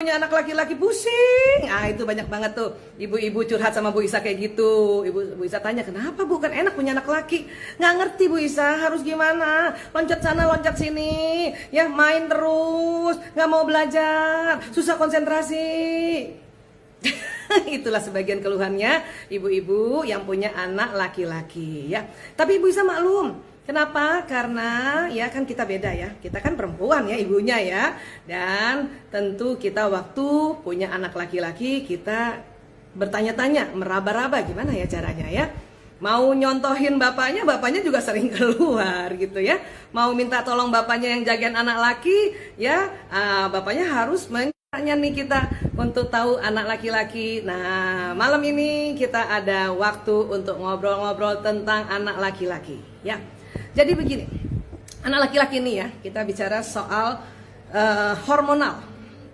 punya anak laki-laki pusing. Ah, itu banyak banget tuh ibu-ibu curhat sama Bu Isa kayak gitu. Bu Isa tanya, kenapa Bu, kan enak punya anak laki? Nggak ngerti Bu Isa, harus gimana? Loncat sana, loncat sini, ya main terus, nggak mau belajar, susah konsentrasi. Itulah sebagian keluhannya ibu-ibu yang punya anak laki-laki ya. Tapi Ibu Isa maklum. Kenapa? Karena ya kan kita beda ya. Kita kan perempuan ya ibunya ya. Dan tentu kita waktu punya anak laki-laki kita bertanya-tanya, meraba-raba gimana ya caranya ya. Mau nyontohin bapaknya juga sering keluar gitu ya. Mau minta tolong bapaknya yang jagain anak laki ya, bapaknya harus tanya nih kita untuk tahu anak laki-laki. Nah, malam ini kita ada waktu untuk ngobrol-ngobrol tentang anak laki-laki ya. Jadi begini, anak laki-laki ini ya, kita bicara soal hormonal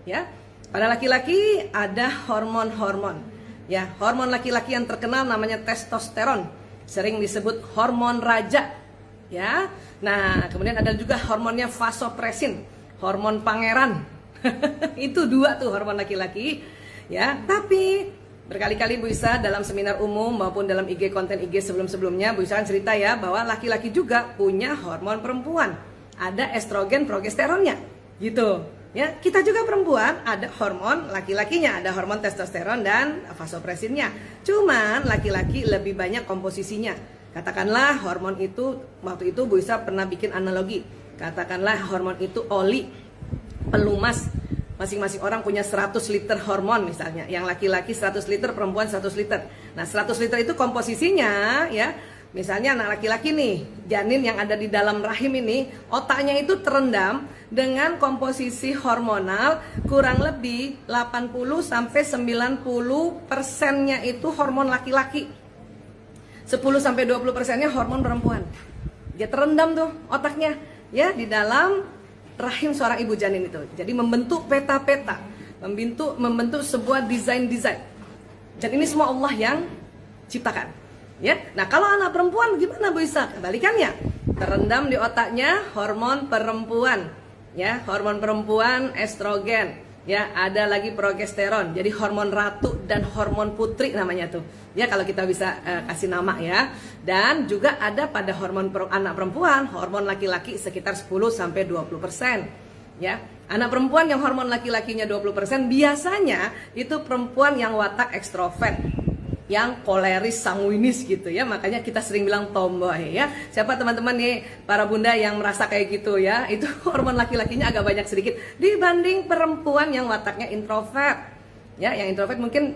ya. Pada laki-laki ada hormon-hormon ya. Hormon laki-laki yang terkenal namanya testosteron, sering disebut hormon raja ya. Nah, kemudian ada juga hormonnya vasopresin, hormon pangeran. Itu dua tuh hormon laki-laki ya. Tapi berkali-kali Bu Isa dalam seminar umum maupun dalam IG konten IG sebelum-sebelumnya Bu Isa kan cerita ya bahwa laki-laki juga punya hormon perempuan. Ada estrogen progesteronnya gitu ya. Kita juga perempuan ada hormon laki-lakinya, ada hormon testosteron dan vasopresinnya. Cuman laki-laki lebih banyak komposisinya. Katakanlah hormon itu, waktu itu Bu Isa pernah bikin analogi. Katakanlah hormon itu oli pelumas. Masing-masing orang punya 100 liter hormon misalnya. Yang laki-laki 100 liter, perempuan 100 liter. Nah 100 liter itu komposisinya ya. Misalnya anak laki-laki nih, janin yang ada di dalam rahim ini, otaknya itu terendam dengan komposisi hormonal kurang lebih 80-90%-nya itu hormon laki-laki. 10-20%-nya hormon perempuan. Dia terendam tuh otaknya ya di dalam rahim seorang ibu janin itu. Jadi membentuk peta-peta, membentuk sebuah desain-desain. Dan ini semua Allah yang ciptakan. Ya. Nah, kalau anak perempuan gimana Bu Isa? Kebalikannya. Terendam di otaknya hormon perempuan. Ya, hormon perempuan estrogen. Ya, ada lagi progesteron. Jadi hormon ratu dan hormon putri namanya tuh. Ya, kalau kita bisa kasih nama ya. Dan juga ada pada hormon anak perempuan, hormon laki-laki sekitar 10-20%. Ya. Anak perempuan yang hormon laki-lakinya 20% biasanya itu perempuan yang watak ekstrovert, yang koleris sanguinis gitu ya. Makanya kita sering bilang tomboy ya. Siapa teman-teman nih para bunda yang merasa kayak gitu ya, itu hormon laki-lakinya agak banyak sedikit dibanding perempuan yang wataknya introvert. Ya, yang introvert mungkin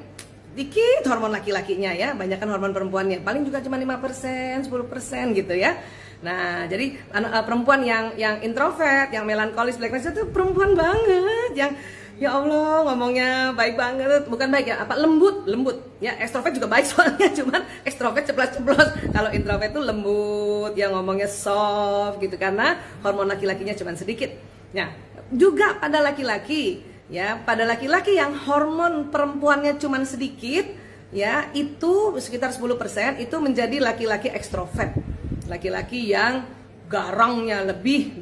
dikit hormon laki-lakinya ya, banyakkan hormon perempuannya. Paling juga cuma 5%, 10% gitu ya. Nah, jadi perempuan yang introvert, yang melankolis, blackness itu perempuan banget yang ya Allah ngomongnya baik banget, bukan baik ya, apa lembut ya. Ekstrovert juga baik soalnya, cuman ekstrovert ceplos-ceplos. Kalau introvert itu lembut, yang ngomongnya soft gitu karena hormon laki-lakinya cuma sedikit. Nah, juga pada laki-laki ya, pada laki-laki yang hormon perempuannya cuma sedikit ya, itu sekitar 10% itu menjadi laki-laki ekstrovert. Laki-laki yang garangnya lebih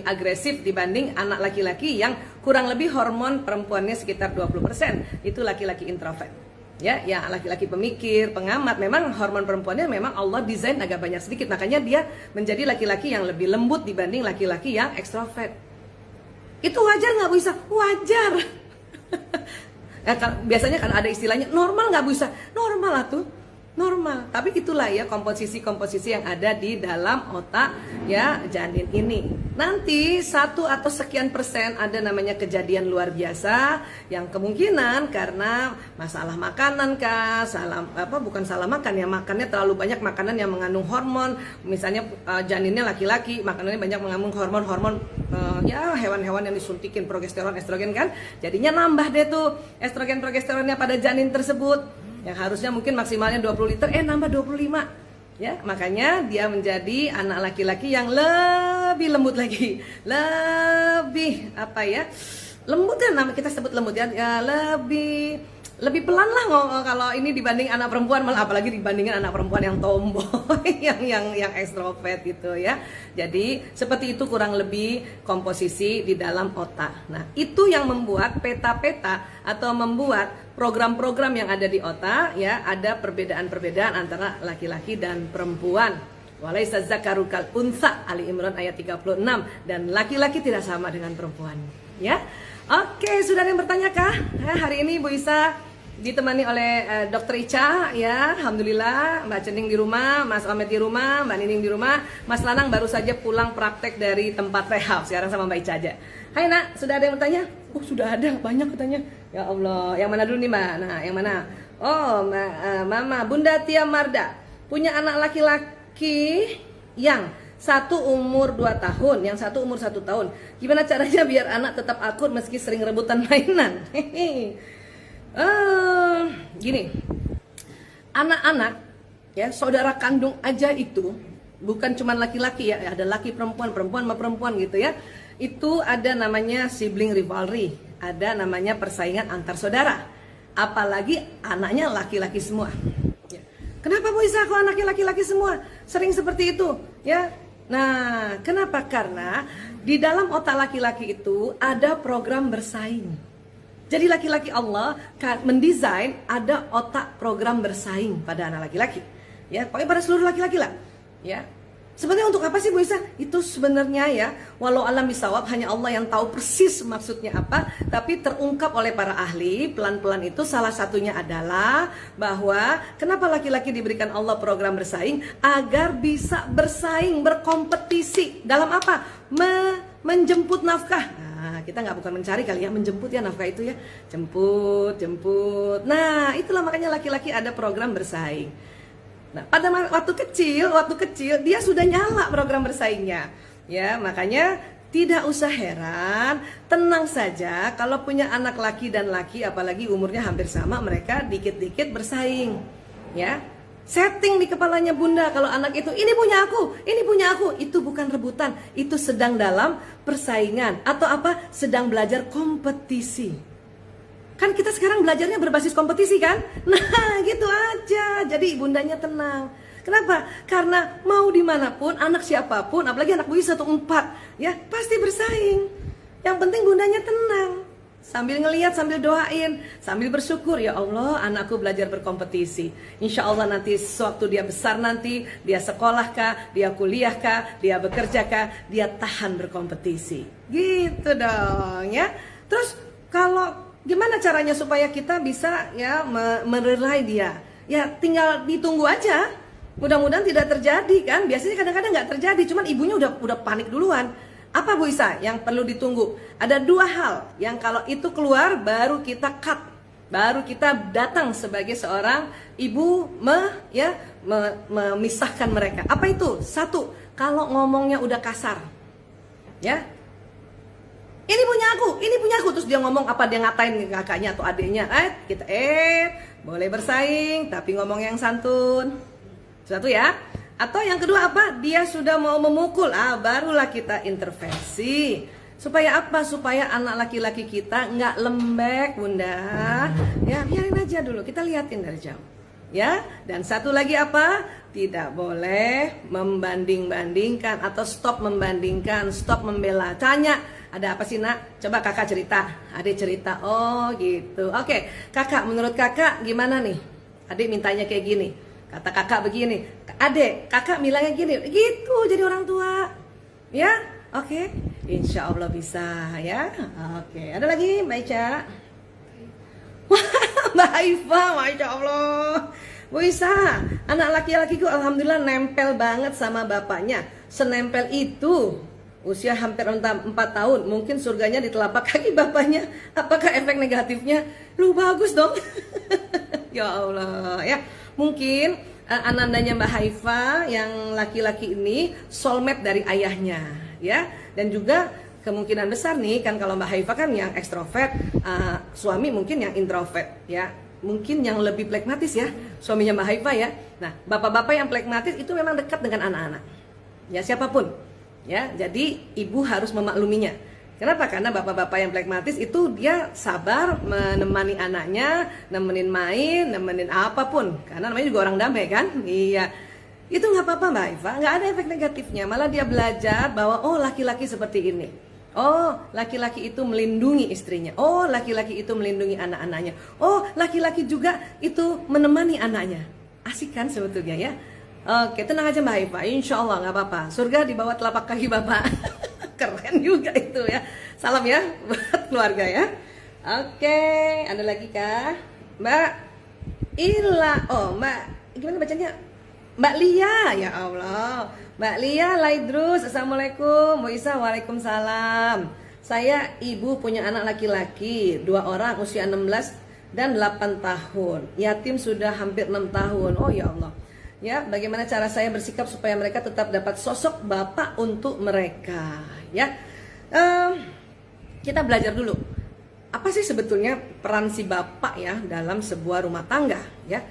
agresif dibanding anak laki-laki yang kurang lebih hormon perempuannya sekitar 20%. Itu laki-laki introvert. Ya, laki-laki pemikir, pengamat, memang hormon perempuannya memang Allah desain agak banyak sedikit. Makanya dia menjadi laki-laki yang lebih lembut dibanding laki-laki yang ekstrovert. Itu wajar nggak bisa? Wajar. Biasanya kan ada istilahnya normal nggak bisa? Normal lah tuh. Normal, tapi itulah ya komposisi-komposisi yang ada di dalam otak ya janin ini. Nanti 1 atau sekian persen ada namanya kejadian luar biasa yang kemungkinan karena masalah makanan kah, bukan salah makan ya, makannya terlalu banyak makanan yang mengandung hormon. Misalnya janinnya laki-laki, makanannya banyak mengandung hormon ya hewan-hewan yang disuntikin progesteron, estrogen kan. Jadinya nambah deh tuh estrogen progesteronnya pada janin tersebut. Yang harusnya mungkin maksimalnya 20 liter, nambah 25. Ya, makanya dia menjadi anak laki-laki yang lebih lembut lagi. Lebih lembut ya, nama kita sebut lembut ya, lebih lebih pelan lah kalau ini dibanding anak perempuan, malah apalagi dibandingin anak perempuan yang tomboy, yang ekstrovert gitu ya. Jadi seperti itu kurang lebih komposisi di dalam otak. Nah, itu yang membuat peta-peta atau membuat program-program yang ada di otak ya, ada perbedaan-perbedaan antara laki-laki dan perempuan. Walaisa dzakaru kal unsa, Ali Imran ayat 36, dan laki-laki tidak sama dengan perempuan ya. Oke, sudah ada yang bertanya kah? Hari ini Bu Isa ditemani oleh Dr. Ica ya, alhamdulillah. Mbak Cening di rumah, Mas Omet di rumah, Mbak Nining di rumah, Mas Lanang baru saja pulang praktek dari tempat rehab, sekarang sama Mbak Ica aja. Hai nak, sudah ada yang bertanya? Oh sudah ada, banyak katanya. Ya Allah, yang mana dulu nih Mbak? Nah, yang mana? Oh, Mama Bunda Tia Marda punya anak laki-laki yang satu umur 2 tahun, yang satu umur 1 tahun. Gimana caranya biar anak tetap akur meski sering rebutan mainan? Gini, anak-anak ya, saudara kandung aja itu bukan cuma laki-laki ya, ada laki perempuan, perempuan sama perempuan gitu ya. Itu ada namanya sibling rivalry, ada namanya persaingan antar saudara. Apalagi anaknya laki-laki semua. Ya. Kenapa Bu Isa kok anaknya laki-laki semua? Sering seperti itu ya. Nah, kenapa? Karena di dalam otak laki-laki itu ada program bersaing. Jadi laki-laki Allah mendesain ada otak program bersaing pada anak laki-laki. Ya, pokoknya pada seluruh laki-laki lah. Ya. Sebenarnya untuk apa sih Bu Isa? Itu sebenarnya ya, walau alam bisawab, hanya Allah yang tahu persis maksudnya apa. Tapi terungkap oleh para ahli, pelan-pelan itu salah satunya adalah bahwa kenapa laki-laki diberikan Allah program bersaing? Agar bisa bersaing, berkompetisi. Dalam apa? Menjemput nafkah. Nah, kita nggak bukan mencari kali ya, menjemput ya nafkah itu ya. Jemput. Nah, itulah makanya laki-laki ada program bersaing. Nah, pada waktu kecil dia sudah nyala program bersaingnya. Ya, makanya tidak usah heran, tenang saja kalau punya anak laki dan laki, apalagi umurnya hampir sama, mereka dikit-dikit bersaing. Ya. Setting di kepalanya Bunda kalau anak itu ini punya aku, itu bukan rebutan, itu sedang dalam persaingan atau apa? Sedang belajar kompetisi. Kan kita sekarang belajarnya berbasis kompetisi kan? Nah gitu aja, jadi bundanya tenang. Kenapa? Karena mau dimanapun, anak siapapun, apalagi anak Bu Isa tuh 4, ya pasti bersaing. Yang penting bundanya tenang. Sambil ngelihat, sambil doain, sambil bersyukur, ya Allah anakku belajar berkompetisi. Insya Allah nanti sewaktu dia besar nanti, dia sekolah kah, dia kuliah kah, dia bekerja kah, dia tahan berkompetisi. Gitu dong ya. Terus kalau gimana caranya supaya kita bisa ya merelai dia? Ya tinggal ditunggu aja. Mudah-mudahan tidak terjadi kan. Biasanya kadang-kadang nggak terjadi, cuman ibunya udah panik duluan. Apa Bu Isa yang perlu ditunggu? Ada 2 hal yang kalau itu keluar baru kita cut. Baru kita datang sebagai seorang ibu memisahkan mereka. Apa itu? 1, kalau ngomongnya udah kasar. Ya. Ini punya aku, terus dia ngomong apa, dia ngatain kakaknya atau adiknya, kita boleh bersaing tapi ngomong yang santun. 1 ya. Atau yang kedua apa? Dia sudah mau memukul, barulah kita intervensi. Supaya apa? Supaya anak laki-laki kita nggak lembek Bunda. Ya biarin aja dulu, kita liatin dari jauh. Ya, dan 1 lagi apa? Tidak boleh membanding-bandingkan atau stop membandingkan, stop membela. Tanya, ada apa sih nak? Coba kakak cerita, adik cerita. Oh gitu. Oke, kakak, menurut kakak gimana nih? Adik mintanya kayak gini, kata kakak begini. Adik, kakak bilangnya gini. Gitu jadi orang tua. Ya, oke. Insya Allah bisa ya. Oke, ada lagi Mbak Ica? Wah, Mbak Haifa, Masya Allah. Bu Isa, anak laki-lakiku alhamdulillah nempel banget sama bapaknya. Senempel itu. Usia hampir 4 tahun. Mungkin surganya di telapak kaki bapaknya. Apakah efek negatifnya? Lu bagus dong. Ya Allah ya. Mungkin anandanya Mbak Haifa yang laki-laki ini soulmate dari ayahnya ya. Dan juga kemungkinan besar nih kan kalau Mbak Haifa kan yang ekstrovert, suami mungkin yang introvert ya. Mungkin yang lebih plekmatis ya, suaminya Mbak Haifa ya. Nah, bapak-bapak yang plekmatis itu memang dekat dengan anak-anak. Ya siapapun. Ya, jadi ibu harus memakluminya. Kenapa? Karena bapak-bapak yang pragmatis itu dia sabar menemani anaknya, nemenin main, nemenin apapun. Karena namanya juga orang damai kan? Iya. Itu nggak apa-apa Mbak Iva, nggak ada efek negatifnya. Malah dia belajar bahwa oh laki-laki seperti ini. Oh laki-laki itu melindungi istrinya. Oh laki-laki itu melindungi anak-anaknya. Oh laki-laki juga itu menemani anaknya. Asik kan sebetulnya ya? Oke, tenang aja Mbak Iva, insya Allah nggak apa-apa. Surga di bawah telapak kaki Bapak. Keren juga itu ya. Salam ya buat keluarga ya. Oke, ada lagi kah? Mbak Ila, oh Mbak, gimana bacanya? Mbak Lia, ya Allah. Mbak Lia Laidrus, Assalamualaikum. Bu Isa, Waalaikumsalam. Saya ibu punya anak laki-laki 2 orang usia 16 dan 8 tahun. Yatim sudah hampir 6 tahun. Oh ya Allah. Ya, bagaimana cara saya bersikap supaya mereka tetap dapat sosok bapak untuk mereka? Ya, kita belajar dulu. Apa sih sebetulnya peran si bapak ya dalam sebuah rumah tangga? Ya,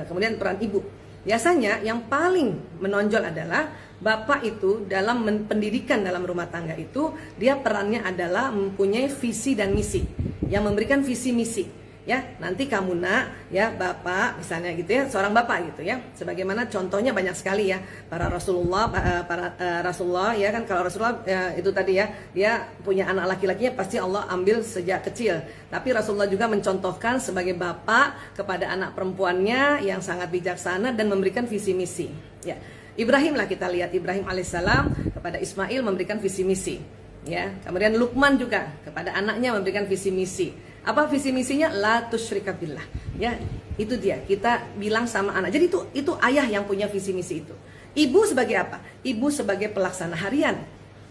kemudian peran ibu. Biasanya yang paling menonjol adalah bapak itu dalam pendidikan dalam rumah tangga itu dia perannya adalah mempunyai visi dan misi, yang memberikan visi misi. Ya, nanti kamu nak, ya bapak misalnya gitu ya, seorang bapak gitu ya. Sebagaimana contohnya banyak sekali ya, para Rasulullah, Rasulullah ya kan, kalau Rasulullah ya, itu tadi ya, dia punya anak laki-lakinya pasti Allah ambil sejak kecil. Tapi Rasulullah juga mencontohkan sebagai bapak kepada anak perempuannya yang sangat bijaksana dan memberikan visi misi. Ya, Ibrahim lah kita lihat, Ibrahim alaihissalam kepada Ismail memberikan visi misi. Ya, kemudian Luqman juga kepada anaknya memberikan visi misi. Apa visi misinya? La tusyrika billah. Ya, itu dia. Kita bilang sama anak. Jadi itu ayah yang punya visi misi itu. Ibu sebagai apa? Ibu sebagai pelaksana harian.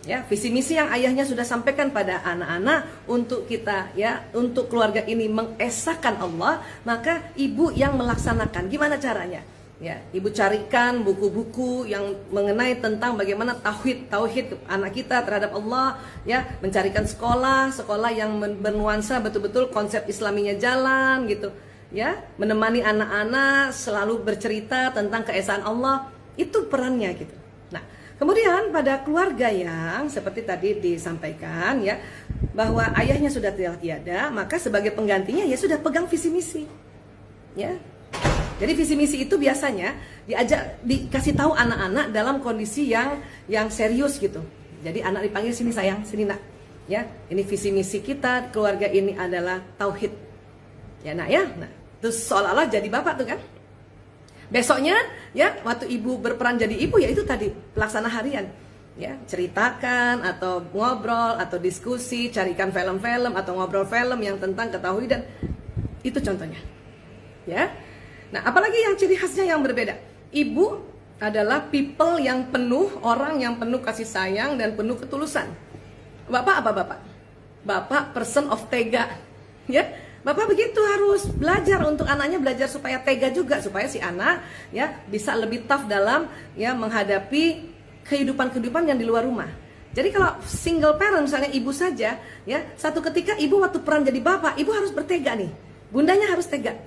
Ya, visi misi yang ayahnya sudah sampaikan pada anak-anak untuk kita ya, untuk keluarga ini mengesahkan Allah, maka ibu yang melaksanakan. Gimana caranya? Ya, ibu carikan buku-buku yang mengenai tentang bagaimana tauhid anak kita terhadap Allah, ya, mencarikan sekolah yang bernuansa betul-betul konsep Islaminya jalan gitu, ya, menemani anak-anak selalu bercerita tentang keesaan Allah, itu perannya gitu. Nah, kemudian pada keluarga yang seperti tadi disampaikan ya, bahwa ayahnya sudah tidak tiada, maka sebagai penggantinya ya sudah pegang visi misi. Ya. Jadi visi misi itu biasanya dikasih tahu anak-anak dalam kondisi yang serius gitu. Jadi anak dipanggil, sini sayang, sini nak. Ya, ini visi misi kita keluarga ini adalah tauhid. Ya nak ya. Nah, terus seolah-olah jadi bapak tuh kan. Besoknya ya waktu ibu berperan jadi ibu ya itu tadi pelaksana harian. Ya, ceritakan atau ngobrol atau diskusi, carikan film-film atau ngobrol film yang tentang ketauhidan. Itu contohnya. Ya. Nah, apalagi yang ciri khasnya yang berbeda. Ibu adalah people yang penuh, orang yang penuh kasih sayang dan penuh ketulusan. Bapak apa bapak? Bapak person of tega. Ya, bapak begitu harus belajar untuk anaknya, belajar supaya tega juga, supaya si anak ya bisa lebih tough dalam ya menghadapi kehidupan yang di luar rumah. Jadi kalau single parent misalnya ibu saja, ya satu ketika ibu waktu peran jadi bapak, ibu harus bertega nih. Bundanya harus tega.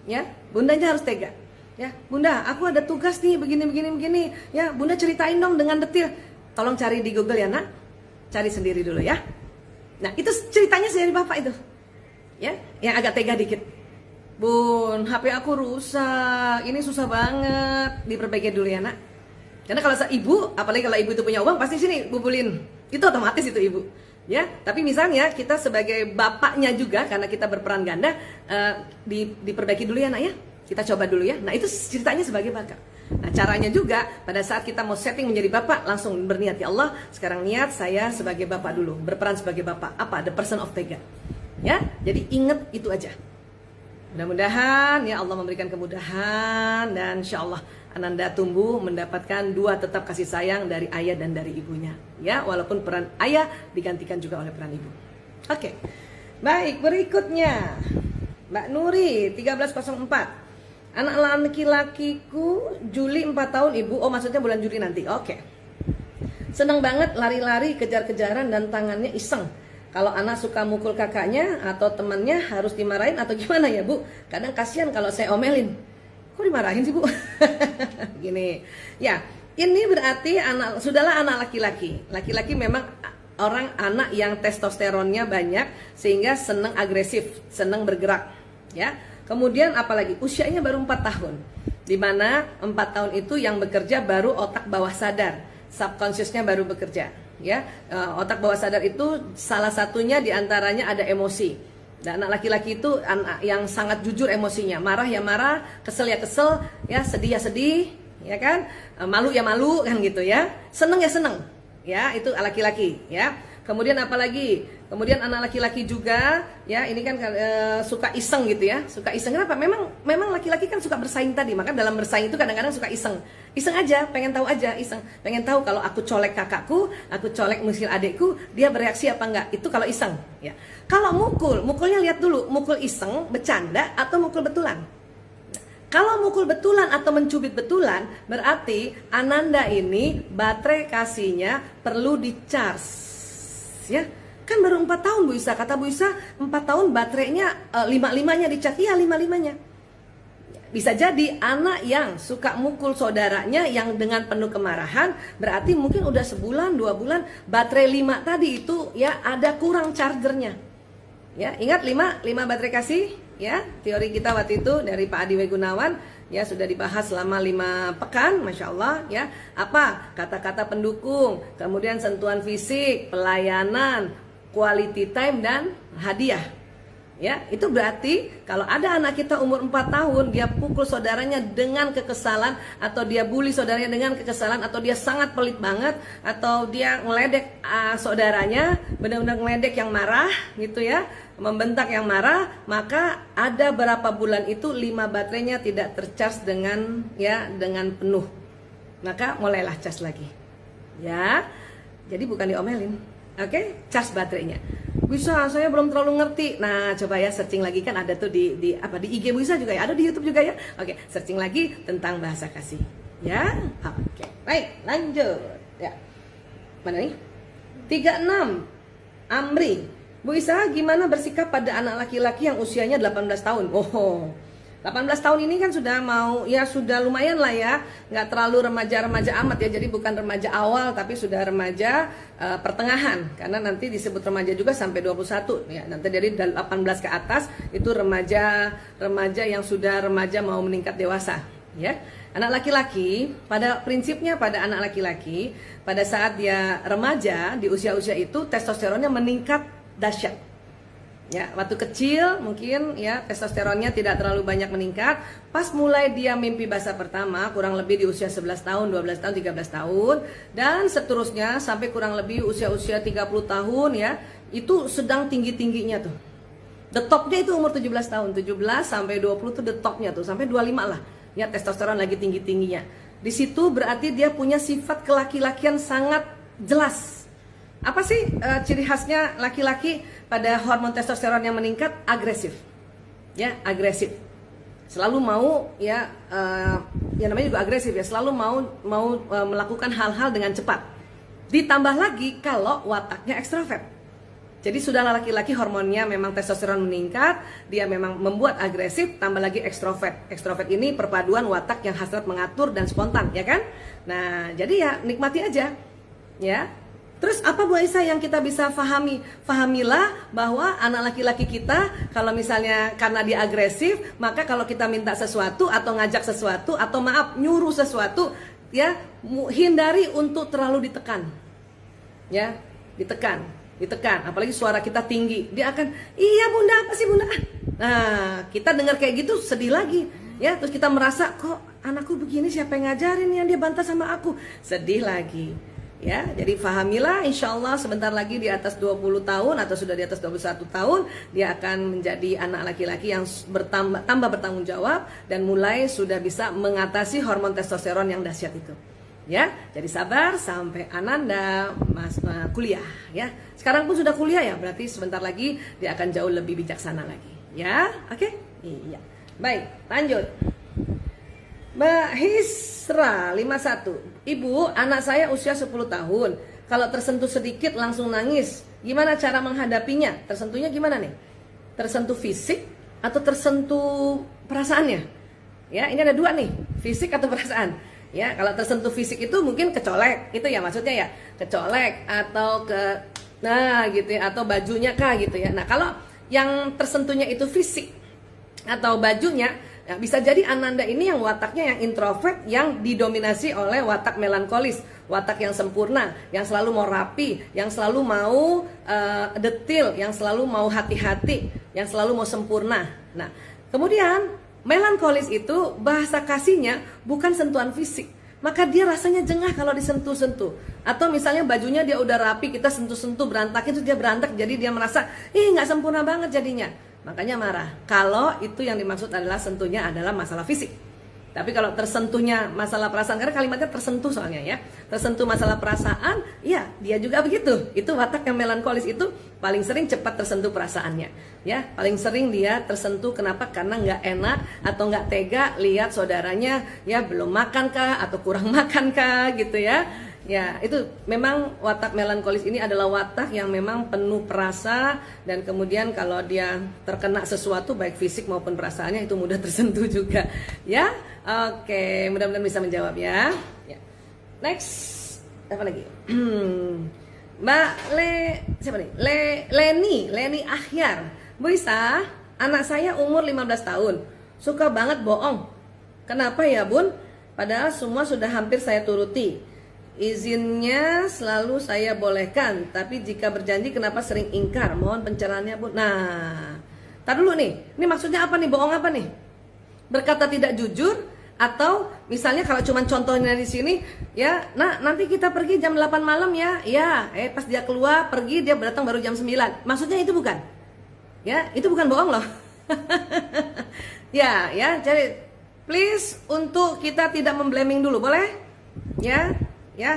Ya, bundanya harus tega. Ya, bunda, aku ada tugas nih begini. Ya, bunda ceritain dong dengan detail. Tolong cari di Google ya nak. Cari sendiri dulu ya. Nah, itu ceritanya dari bapak itu. Ya, yang agak tega dikit. Bun, HP aku rusak. Ini susah banget. Diperbaiki dulu ya nak. Karena kalau ibu, apalagi kalau ibu itu punya uang, pasti sini bubulin. Itu otomatis itu ibu. Ya, tapi misalnya kita sebagai bapaknya juga karena kita berperan ganda diperbaiki dulu ya nak ya. Kita coba dulu ya. Nah, itu ceritanya sebagai bapak. Nah, caranya juga pada saat kita mau setting menjadi bapak langsung berniat, ya Allah, sekarang niat saya sebagai bapak dulu, berperan sebagai bapak. Apa? The person of tega. Ya, jadi ingat itu aja. Mudah-mudahan ya Allah memberikan kemudahan dan insya Allah Ananda tumbuh mendapatkan 2 tetap kasih sayang dari ayah dan dari ibunya. Ya, walaupun peran ayah digantikan juga oleh peran ibu. Oke. Baik, berikutnya. Mbak Nuri 1304. Anak laki-lakiku Juli 4 tahun ibu. Oh, maksudnya bulan Juli nanti. Oke. Senang banget lari-lari, kejar-kejaran dan tangannya iseng. Kalau anak suka mukul kakaknya atau temannya harus dimarahin atau gimana ya bu? Kadang kasihan kalau saya omelin. Kok dimarahin sih bu? Gini, ya ini berarti sudahlah anak laki-laki. Laki-laki memang orang anak yang testosteronnya banyak sehingga senang agresif, senang bergerak, ya. Kemudian apalagi usianya baru 4 tahun. Di mana 4 tahun itu yang bekerja baru otak bawah sadar, subconsciousnya baru bekerja, ya. Otak bawah sadar itu salah satunya diantaranya ada emosi. Dan anak laki-laki itu anak yang sangat jujur emosinya, marah ya marah, kesel ya kesel, ya sedih ya sedih, ya kan, malu ya malu kan gitu ya, seneng ya seneng, ya itu laki-laki, ya. Kemudian apalagi, kemudian anak laki-laki juga, ya ini kan suka iseng gitu ya, suka iseng. Kenapa? Memang laki-laki kan suka bersaing tadi, maka dalam bersaing itu kadang-kadang suka iseng, iseng aja, pengen tahu aja, iseng, pengen tahu kalau aku colek kakakku, aku colek musil adikku, dia bereaksi apa enggak? Itu kalau iseng, ya. Kalau mukulnya lihat dulu, mukul iseng, bercanda atau mukul betulan. Kalau mukul betulan atau mencubit betulan, berarti Ananda ini baterai kasihnya perlu di-charge. Ya, kan baru 4 tahun Bu Isa. Kata Bu Isa 4 tahun baterainya 5-5-nya di-charge. Iya 5-5-nya. Bisa jadi anak yang suka mukul saudaranya yang dengan penuh kemarahan, berarti mungkin udah sebulan, 2 bulan, baterai 5 tadi itu ya ada kurang chargernya. Ya, ingat 5 baterai kasih. Ya, teori kita waktu itu dari Pak Adi W. Gunawan, ya sudah dibahas selama 5 pekan, Masya Allah, ya. Apa? Kata-kata pendukung, kemudian sentuhan fisik, pelayanan, quality time, dan hadiah. Ya, itu berarti kalau ada anak kita umur 4 tahun, dia pukul saudaranya dengan kekesalan, atau dia bully saudaranya dengan kekesalan, atau dia sangat pelit banget, atau dia ngeledek saudaranya, benar-benar ngeledek yang marah gitu ya, membentak yang marah, maka ada berapa bulan itu 5 baterainya tidak tercharge dengan dengan penuh. Maka mulailah charge lagi. Ya. Jadi bukan diomelin. Oke, charge baterainya. Bisa, saya belum terlalu ngerti. Nah, coba ya searching lagi, kan ada tuh di IG Bisa juga ya, ada di YouTube juga ya. Oke, searching lagi tentang bahasa kasih. Ya. Oke. Baik, lanjut. Ya. Mana nih? 36. Amri. Bu Isa, gimana bersikap pada anak laki-laki yang usianya 18 tahun? Oh. 18 tahun ini kan sudah mau, ya sudah lumayan lah ya, nggak terlalu remaja-remaja amat ya, jadi bukan remaja awal tapi sudah remaja pertengahan, karena nanti disebut remaja juga sampai 21 ya, nanti dari 18 ke atas itu remaja yang sudah remaja mau meningkat dewasa ya. Anak laki-laki, pada prinsipnya pada anak laki-laki pada saat dia remaja di usia-usia itu testosteronnya meningkat dahsyat. Ya, waktu kecil mungkin ya testosteronnya tidak terlalu banyak meningkat. Pas mulai dia mimpi basah pertama kurang lebih di usia 11 tahun, 12 tahun, 13 tahun dan seterusnya sampai kurang lebih usia-usia 30 tahun ya, itu sedang tinggi-tingginya tuh. The topnya itu umur 17 tahun, 17 sampai 20 tuh the topnya tuh, sampai 25 lah. Ya, testosteron lagi tinggi-tingginya. Di situ berarti dia punya sifat kelaki-lakian sangat jelas. Apa sih ciri khasnya laki-laki pada hormon testosteron yang meningkat? Agresif, ya agresif. Selalu mau ya namanya juga agresif ya. Selalu mau melakukan hal-hal dengan cepat. Ditambah lagi kalau wataknya ekstrovert. Jadi sudah laki-laki hormonnya memang testosteron meningkat, dia memang membuat agresif, tambah lagi ekstrovert. Ekstrovert ini perpaduan watak yang hasrat mengatur dan spontan, ya kan? Nah, jadi ya nikmati aja, ya. Terus apa Bu Aisyah yang kita bisa pahami? Pahamilah bahwa anak laki-laki kita kalau misalnya karena dia agresif, maka kalau kita minta sesuatu atau ngajak sesuatu atau maaf nyuruh sesuatu, ya hindari untuk terlalu ditekan. Ya, ditekan. Apalagi suara kita tinggi, dia akan, "Iya Bunda, apa sih Bunda?" Nah, kita dengar kayak gitu sedih lagi. Ya, terus kita merasa, "Kok anakku begini, siapa yang ngajarin yang dia bantah sama aku?" Sedih lagi. Ya, jadi fahamilah, insya Allah sebentar lagi di atas 20 tahun atau sudah di atas 21 tahun dia akan menjadi anak laki-laki yang tambah bertanggung jawab dan mulai sudah bisa mengatasi hormon testosteron yang dahsyat itu. Ya, jadi sabar sampai Ananda kuliah ya. Sekarang pun sudah kuliah ya, berarti sebentar lagi dia akan jauh lebih bijaksana lagi. Ya, oke? Iya. Baik, lanjut. Mbak Hisra 51. Ibu, anak saya usia 10 tahun. Kalau tersentuh sedikit langsung nangis. Gimana cara menghadapinya? Tersentuhnya gimana nih? Tersentuh fisik atau tersentuh perasaannya? Ya, ini ada dua nih, fisik atau perasaan. Ya, kalau tersentuh fisik itu mungkin kecolek, itu ya maksudnya ya, kecolek atau Nah gitu ya, atau bajunya kah gitu ya. Nah kalau yang tersentuhnya itu fisik atau bajunya, ya, bisa jadi Ananda ini yang wataknya yang introvert, yang didominasi oleh watak melankolis, watak yang sempurna, yang selalu mau rapi, yang selalu mau detail, yang selalu mau hati-hati, yang selalu mau sempurna. Nah kemudian melankolis itu bahasa kasihnya bukan sentuhan fisik, maka dia rasanya jengah kalau disentuh-sentuh. Atau misalnya bajunya dia udah rapi, kita sentuh-sentuh berantakin, itu dia berantak, jadi dia merasa nggak sempurna banget jadinya, makanya marah. Kalau itu yang dimaksud adalah sentuhnya adalah masalah fisik. Tapi kalau tersentuhnya masalah perasaan, karena kalimatnya tersentuh soalnya ya, tersentuh masalah perasaan, ya dia juga begitu. Itu watak yang melankolis itu paling sering cepat tersentuh perasaannya, ya paling sering dia tersentuh. Kenapa? Karena nggak enak atau nggak tega lihat saudaranya ya belum makan kah atau kurang makan kah gitu ya. Ya itu memang watak melankolis ini adalah watak yang memang penuh perasa, dan kemudian kalau dia terkena sesuatu baik fisik maupun perasaannya itu mudah tersentuh juga ya. Oke, mudah-mudahan bisa menjawab ya. Next, apa lagi? Mbak siapa nih? Leni Ahyar. Bu Isa, anak saya umur 15 tahun, suka banget bohong. Kenapa ya Bun? Padahal semua sudah hampir saya turuti. Izinnya selalu saya bolehkan, tapi jika berjanji kenapa sering ingkar? Mohon pencerahannya Bu. Nah, tar dulu nih, ini maksudnya apa nih? Bohong apa nih? Berkata tidak jujur, atau misalnya kalau cuman contohnya di sini ya, nah nanti kita pergi jam 8 malam ya. Ya, pas dia keluar pergi dia datang baru jam 9. Maksudnya itu bukan? Ya, itu bukan bohong loh. Ya, jadi please untuk kita tidak memblaming dulu, boleh? Ya,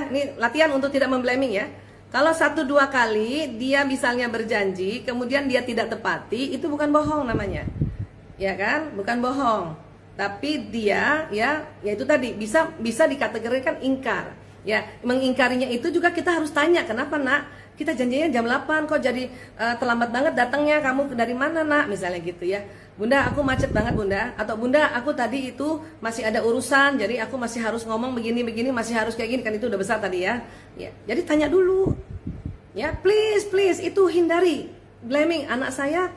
ini latihan untuk tidak memblaming ya. Kalau 1-2 kali dia misalnya berjanji kemudian dia tidak tepati, itu bukan bohong namanya. Ya kan? Bukan bohong. Tapi dia ya itu tadi bisa dikategorikan ingkar. Ya, mengingkarinya itu juga kita harus tanya, kenapa Nak? Kita janjinya jam 8 kok jadi terlambat banget datangnya, kamu dari mana Nak? Misalnya gitu ya. Bunda, aku macet banget Bunda. Atau Bunda, aku tadi itu masih ada urusan, jadi aku masih harus ngomong begini-begini, masih harus kayak gini. Kan itu udah besar tadi ya. Jadi tanya dulu. Ya, please, itu hindari blaming. Anak saya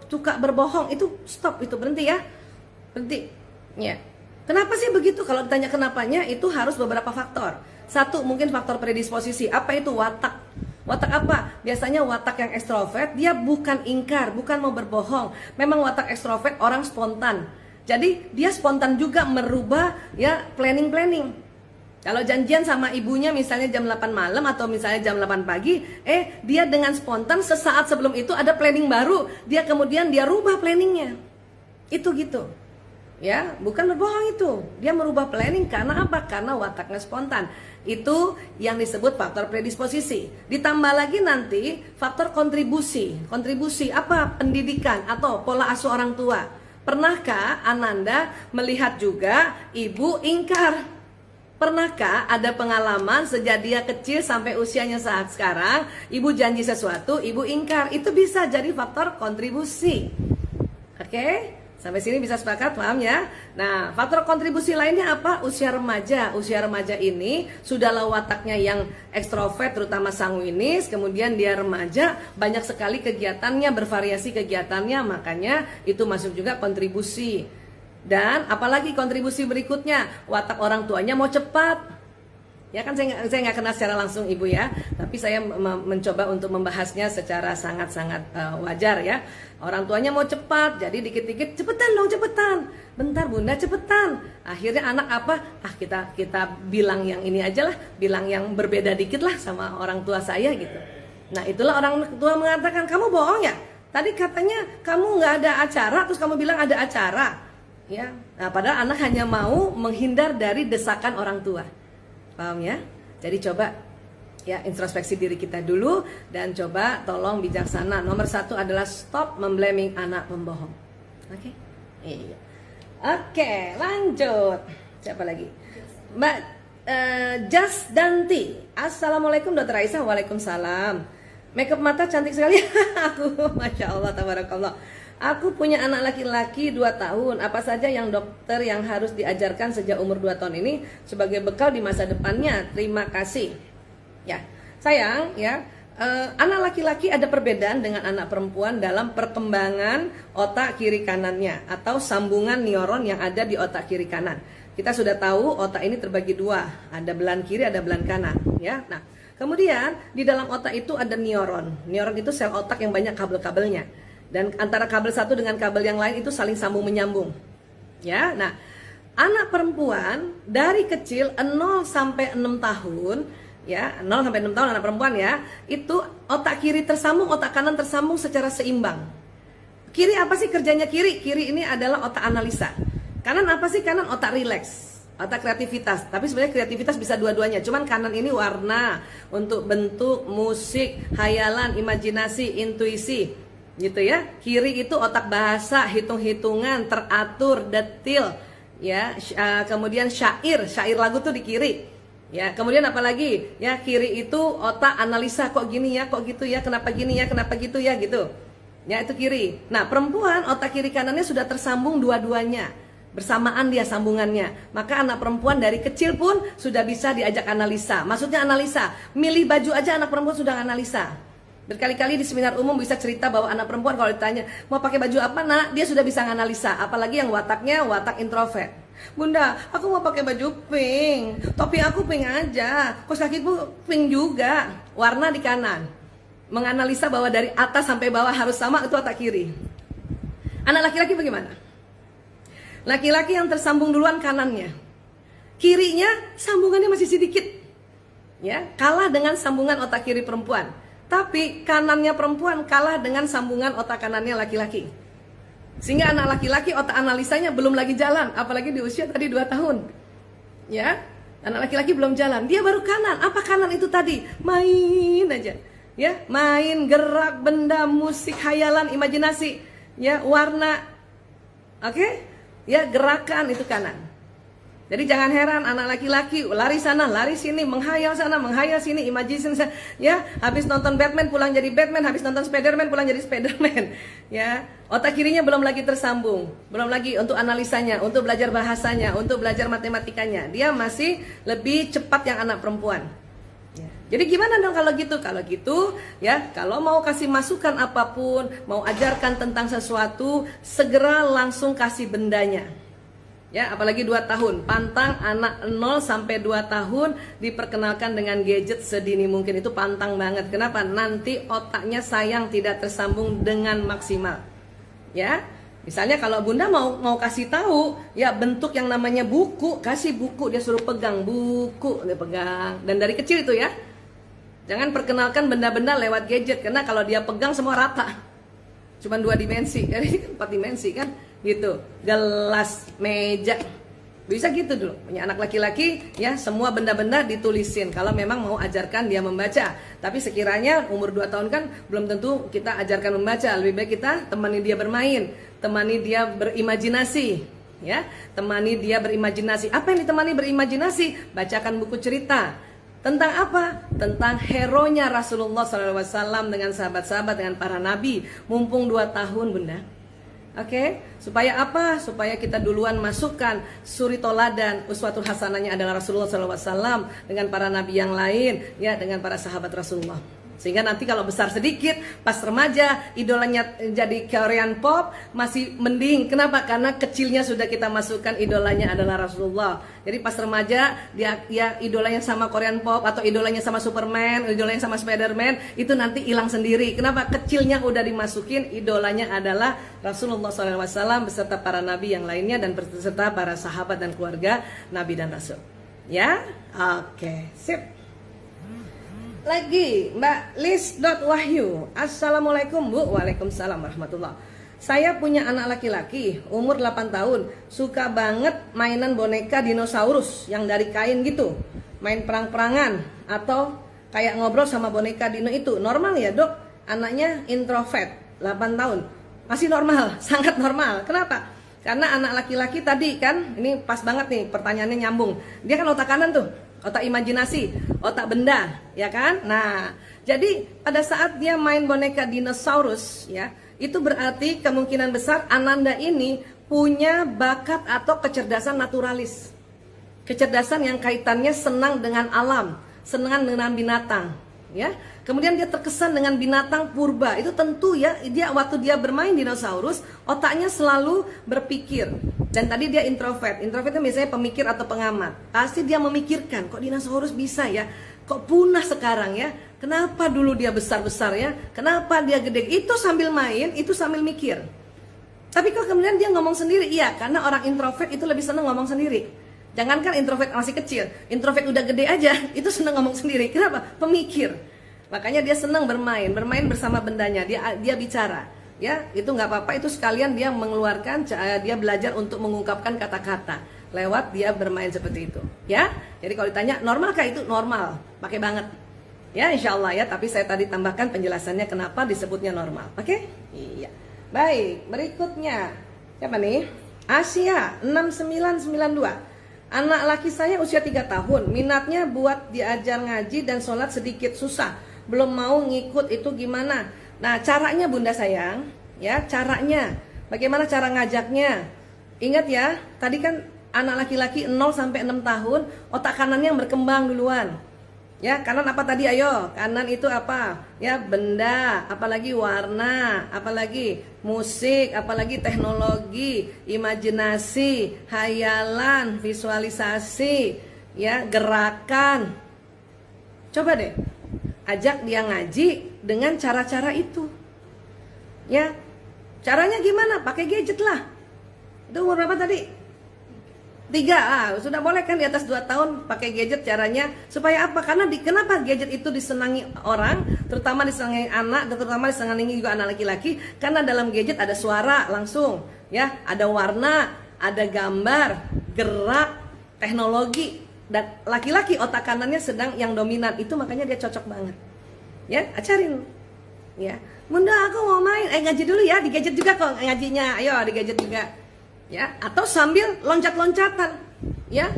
suka berbohong, itu stop, itu berhenti ya. Berhenti. Ya. Kenapa sih begitu? Kalau ditanya kenapanya, itu harus beberapa faktor. Satu, mungkin faktor predisposisi. Apa itu? Watak. Watak apa? Biasanya watak yang ekstrovert, dia bukan ingkar, bukan mau berbohong. Memang watak ekstrovert orang spontan. Jadi dia spontan juga merubah ya planning. Kalau janjian sama ibunya misalnya jam 8 malam atau misalnya jam 8 pagi, dia dengan spontan sesaat sebelum itu ada planning baru, dia kemudian dia rubah planningnya. Itu gitu. Ya, bukan berbohong itu. Dia merubah planning karena apa? Karena wataknya spontan. Itu yang disebut faktor predisposisi. Ditambah lagi nanti faktor kontribusi. Kontribusi apa? Pendidikan atau pola asuh orang tua. Pernahkah Ananda melihat juga ibu ingkar? Pernahkah ada pengalaman sejak dia kecil sampai usianya saat sekarang, ibu janji sesuatu, ibu ingkar? Itu bisa jadi faktor kontribusi. Oke? Sampai sini bisa sepakat, paham ya? Nah, faktor kontribusi lainnya apa? Usia remaja. Usia remaja ini sudahlah wataknya yang ekstrovert, terutama sanguinis. Kemudian dia remaja, banyak sekali kegiatannya, bervariasi kegiatannya. Makanya itu masuk juga kontribusi. Dan apalagi kontribusi berikutnya, watak orang tuanya mau cepat. Ya kan saya nggak kenal secara langsung ibu ya, tapi saya mencoba untuk membahasnya secara sangat-sangat wajar ya. Orang tuanya mau cepat, jadi dikit-dikit cepetan dong, cepetan. Bentar Bunda, cepetan. Akhirnya anak apa? Kita bilang yang ini aja lah, bilang yang berbeda dikit lah sama orang tua saya gitu. Nah itulah orang tua mengatakan, kamu bohong ya? Tadi katanya kamu nggak ada acara, terus kamu bilang ada acara. Ya, nah padahal anak hanya mau menghindar dari desakan orang tua. Paham ya? Jadi coba ya introspeksi diri kita dulu dan coba tolong bijaksana. Nomor 1 adalah stop memblaming anak pembohong. Oke? Iya. Oke, lanjut. Siapa lagi? Mbak Jasdanti. Assalamualaikum Dr. Aisyah. Waalaikumsalam. Makeup mata cantik sekali. Aku, masya Allah, tabarakallah. Aku punya anak laki-laki 2 tahun. Apa saja yang dokter yang harus diajarkan sejak umur 2 tahun ini sebagai bekal di masa depannya? Terima kasih. Ya, sayang ya. Anak laki-laki ada perbedaan dengan anak perempuan dalam perkembangan otak kiri kanannya atau sambungan neuron yang ada di otak kiri kanan. Kita sudah tahu otak ini terbagi dua, ada belahan kiri, ada belahan kanan, ya. Nah, kemudian di dalam otak itu ada neuron. Neuron itu sel otak yang banyak kabel-kabelnya, dan antara kabel satu dengan kabel yang lain itu saling sambung menyambung, ya. Nah, anak perempuan dari kecil 0 sampai 6 tahun, ya, 0 sampai 6 tahun anak perempuan ya, itu otak kiri tersambung, otak kanan tersambung secara seimbang. Kiri apa sih kerjanya kiri? Kiri ini adalah otak analisa. Kanan apa sih? Kanan otak rileks, otak kreativitas. Tapi sebenarnya kreativitas bisa dua-duanya. Cuman kanan ini warna, untuk bentuk, musik, hayalan, imajinasi, intuisi, gitu ya. Kiri itu otak bahasa, hitung-hitungan, teratur, detil, ya. Kemudian syair lagu tuh di kiri. Ya, kemudian apalagi? Ya, kiri itu otak analisa, kok gini ya, kok gitu ya, kenapa gini ya, kenapa gitu ya, gitu. Ya, itu kiri. Nah, perempuan otak kiri kanannya sudah tersambung dua-duanya. Bersamaan dia sambungannya. Maka anak perempuan dari kecil pun sudah bisa diajak analisa. Maksudnya analisa, milih baju aja anak perempuan sudah analisa. Berkali-kali di seminar umum bisa cerita bahwa anak perempuan kalau ditanya mau pakai baju apa nak, dia sudah bisa analisa. Apalagi yang wataknya watak introvert. Bunda, aku mau pakai baju pink, topi aku pink aja, kaos kakiku pink juga. Warna di kanan. Menganalisa bahwa dari atas sampai bawah harus sama, itu otak kiri. Anak laki-laki bagaimana? Laki-laki yang tersambung duluan kanannya, kirinya sambungannya masih sedikit, ya, kalah dengan sambungan otak kiri perempuan. Tapi kanannya perempuan kalah dengan sambungan otak kanannya laki-laki. Sehingga anak laki-laki otak analisanya belum lagi jalan, apalagi di usia tadi 2 tahun. Ya, anak laki-laki belum jalan, dia baru kanan. Apa kanan itu tadi? Main aja. Ya, main, gerak, benda, musik, hayalan, imajinasi, ya, warna. Oke? Ya, gerakan itu kanan. Jadi jangan heran anak laki-laki lari sana, lari sini, menghayal sana, menghayal sini, imajinasi sana. Ya, habis nonton Batman pulang jadi Batman, habis nonton Spiderman pulang jadi Spiderman. Ya, otak kirinya belum lagi tersambung, belum lagi untuk analisanya, untuk belajar bahasanya, untuk belajar matematikanya. Dia masih lebih cepat yang anak perempuan. Ya. Jadi gimana dong kalau gitu? Kalau gitu, ya, kalau mau kasih masukan apapun, mau ajarkan tentang sesuatu, segera langsung kasih bendanya. Ya, apalagi 2 tahun, pantang anak 0 sampai 2 tahun diperkenalkan dengan gadget sedini mungkin. Itu pantang banget. Kenapa? Nanti otaknya sayang tidak tersambung dengan maksimal. Ya, misalnya kalau bunda mau kasih tahu, ya, bentuk yang namanya buku, kasih buku, dia suruh pegang buku, dia pegang. Dan dari kecil itu ya, jangan perkenalkan benda-benda lewat gadget, karena kalau dia pegang semua rata, cuman 2 dimensi, jadi 4 dimensi kan. Gitu, gelas, meja, bisa gitu dulu. Punya anak laki-laki, ya, semua benda-benda ditulisin kalau memang mau ajarkan dia membaca. Tapi sekiranya umur 2 tahun kan belum tentu kita ajarkan membaca. Lebih baik kita temani dia bermain, temani dia berimajinasi, ya, temani dia berimajinasi. Apa yang ditemani berimajinasi? Bacakan buku cerita. Tentang apa? Tentang hero-nya Rasulullah SAW dengan sahabat-sahabat, dengan para nabi. Mumpung 2 tahun bunda. Oke, supaya apa? Supaya kita duluan masukkan suri toladan, uswatul hasanahnya adalah Rasulullah SAW dengan para nabi yang lain, ya, dengan para sahabat Rasulullah. Sehingga nanti kalau besar sedikit, pas remaja, idolanya jadi Korean pop, masih mending. Kenapa? Karena kecilnya sudah kita masukkan idolanya adalah Rasulullah. Jadi pas remaja, dia ya idolanya sama Korean pop, atau idolanya sama Superman, idolanya sama Spiderman, itu nanti hilang sendiri. Kenapa? Kecilnya udah dimasukin, idolanya adalah Rasulullah SAW beserta para nabi yang lainnya, dan beserta para sahabat dan keluarga nabi dan rasul. Ya, oke, sip. Lagi Mbak Lis.Wahyu, Assalamualaikum Bu. Waalaikumsalam warahmatullah. Saya punya anak laki-laki umur 8 tahun, suka banget mainan boneka dinosaurus yang dari kain gitu, main perang-perangan atau kayak ngobrol sama boneka dino itu. Normal ya dok? Anaknya introvert, 8 tahun. Masih normal, sangat normal. Kenapa? Karena anak laki-laki tadi kan, ini pas banget nih pertanyaannya nyambung. Dia kan otak kanan tuh, otak imajinasi, otak benda, ya kan? Nah, jadi pada saat dia main boneka dinosaurus, ya, itu berarti kemungkinan besar Ananda ini punya bakat atau kecerdasan naturalis. Kecerdasan yang kaitannya senang dengan alam, senang dengan binatang, ya. Kemudian dia terkesan dengan binatang purba. Itu tentu ya, dia waktu dia bermain dinosaurus, otaknya selalu berpikir. Dan tadi dia introvert. Introvert itu biasanya pemikir atau pengamat. Pasti dia memikirkan, kok dinosaurus bisa ya? Kok punah sekarang ya? Kenapa dulu dia besar-besar ya? Kenapa dia gede? Itu sambil main, itu sambil mikir. Tapi kok kemudian dia ngomong sendiri? Iya, karena orang introvert itu lebih senang ngomong sendiri. Jangankan introvert masih kecil, introvert udah gede aja, itu senang ngomong sendiri. Kenapa? Pemikir. Makanya dia senang bermain bersama bendanya, dia bicara. Ya, itu nggak apa-apa, itu sekalian dia mengeluarkan, dia belajar untuk mengungkapkan kata-kata lewat dia bermain seperti itu. Ya, jadi kalau ditanya normalkah itu? Normal, pakai banget. Ya, insya Allah ya, tapi saya tadi tambahkan penjelasannya kenapa disebutnya normal. Oke? Iya. Baik, berikutnya. Siapa nih? Asia 6992. Anak laki saya usia 3 tahun, minatnya buat diajar ngaji dan sholat sedikit susah. Belum mau ngikut, itu gimana? Nah, caranya Bunda sayang, ya, caranya. Bagaimana cara ngajaknya? Ingat ya, tadi kan anak laki-laki 0 sampai 6 tahun, otak kanannya yang berkembang duluan. Ya, kanan apa tadi? Ayo, kanan itu apa? Ya, benda, apalagi warna, apalagi musik, apalagi teknologi, imajinasi, hayalan, visualisasi, ya, gerakan. Coba deh, ajak dia ngaji dengan cara-cara itu. Ya, caranya gimana? Pakai gadget lah. Itu umur berapa tadi? 3, sudah boleh kan di atas 2 tahun pakai gadget caranya. Supaya apa? Karena kenapa gadget itu disenangi orang, terutama disenangi anak, dan terutama disenangi juga anak laki-laki? Karena dalam gadget ada suara langsung, ya, ada warna, ada gambar, gerak, teknologi. Dan laki-laki otak kanannya sedang yang dominan, itu makanya dia cocok banget. Ya, ajarin. Ya, Bunda aku mau main, ngaji dulu ya, di gadget juga kok ngajinya. Ayo di gadget juga. Ya, atau sambil loncat-loncatan. Ya,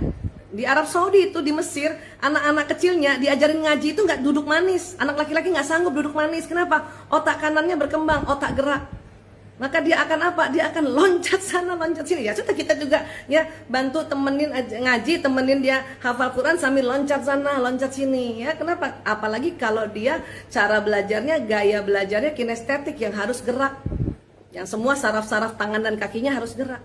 di Arab Saudi itu, di Mesir, anak-anak kecilnya diajarin ngaji itu nggak duduk manis. Anak laki-laki nggak sanggup duduk manis. Kenapa? Otak kanannya berkembang, otak gerak. Maka dia akan apa? Dia akan loncat sana, loncat sini. Ya sudah, kita juga ya bantu temenin ngaji, temenin dia hafal Quran sambil loncat sana, loncat sini. Ya, kenapa? Apalagi kalau dia cara belajarnya, gaya belajarnya kinestetik yang harus gerak. Yang semua saraf-saraf tangan dan kakinya harus gerak.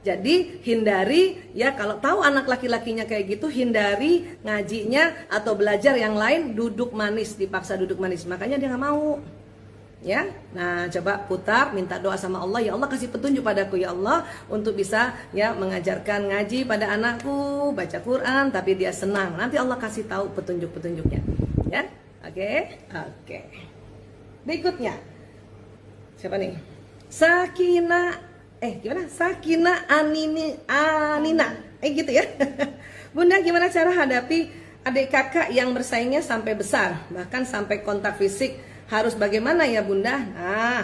Jadi hindari ya, kalau tahu anak laki-lakinya kayak gitu, hindari ngajinya atau belajar yang lain duduk manis, dipaksa duduk manis. Makanya dia nggak mau. Ya, nah coba putar, minta doa sama Allah, ya Allah kasih petunjuk padaku ya Allah untuk bisa ya mengajarkan ngaji pada anakku, baca Quran, tapi dia senang. Nanti Allah kasih tahu petunjuk-petunjuknya. Ya, oke. Berikutnya siapa nih? Sakina Anina. Gitu ya. Bunda, gimana cara hadapi adik kakak yang bersaingnya sampai besar, bahkan sampai kontak fisik? Harus bagaimana ya Bunda? Nah,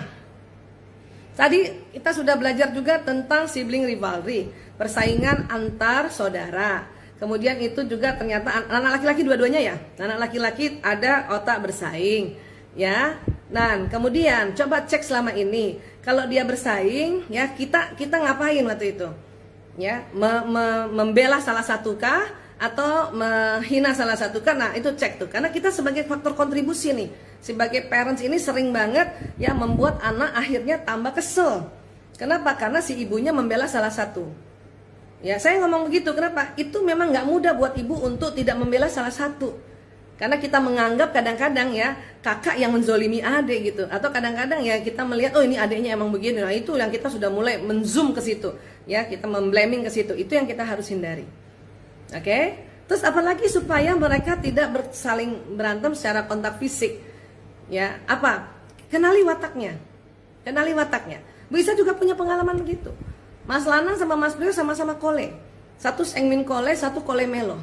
tadi kita sudah belajar juga tentang sibling rivalry, persaingan antar saudara. Kemudian itu juga ternyata anak laki-laki dua-duanya ya. Anak laki-laki ada otak bersaing, ya. Nah, kemudian coba cek selama ini, kalau dia bersaing, ya kita ngapain waktu itu? Ya, membela salah satu kah atau menghina salah satu kah? Nah, itu cek tuh, karena kita sebagai faktor kontribusi nih, sebagai parents ini sering banget ya membuat anak akhirnya tambah kesel. Kenapa? Karena si ibunya membela salah satu. Ya, saya ngomong begitu, kenapa? Itu memang nggak mudah buat ibu untuk tidak membela salah satu. Karena kita menganggap kadang-kadang ya kakak yang menzolimi adik gitu, atau kadang-kadang ya kita melihat oh ini adiknya emang begini. Nah, itu yang kita sudah mulai menzoom ke situ, ya kita memblaming ke situ. Itu yang kita harus hindari. Oke? Terus apalagi supaya mereka tidak saling berantem secara kontak fisik. Ya, apa? Kenali wataknya. Kenali wataknya. Bisa juga punya pengalaman begitu. Mas Lanang sama Mas Brio sama-sama kole. Satu sengmin kole, satu kole melo.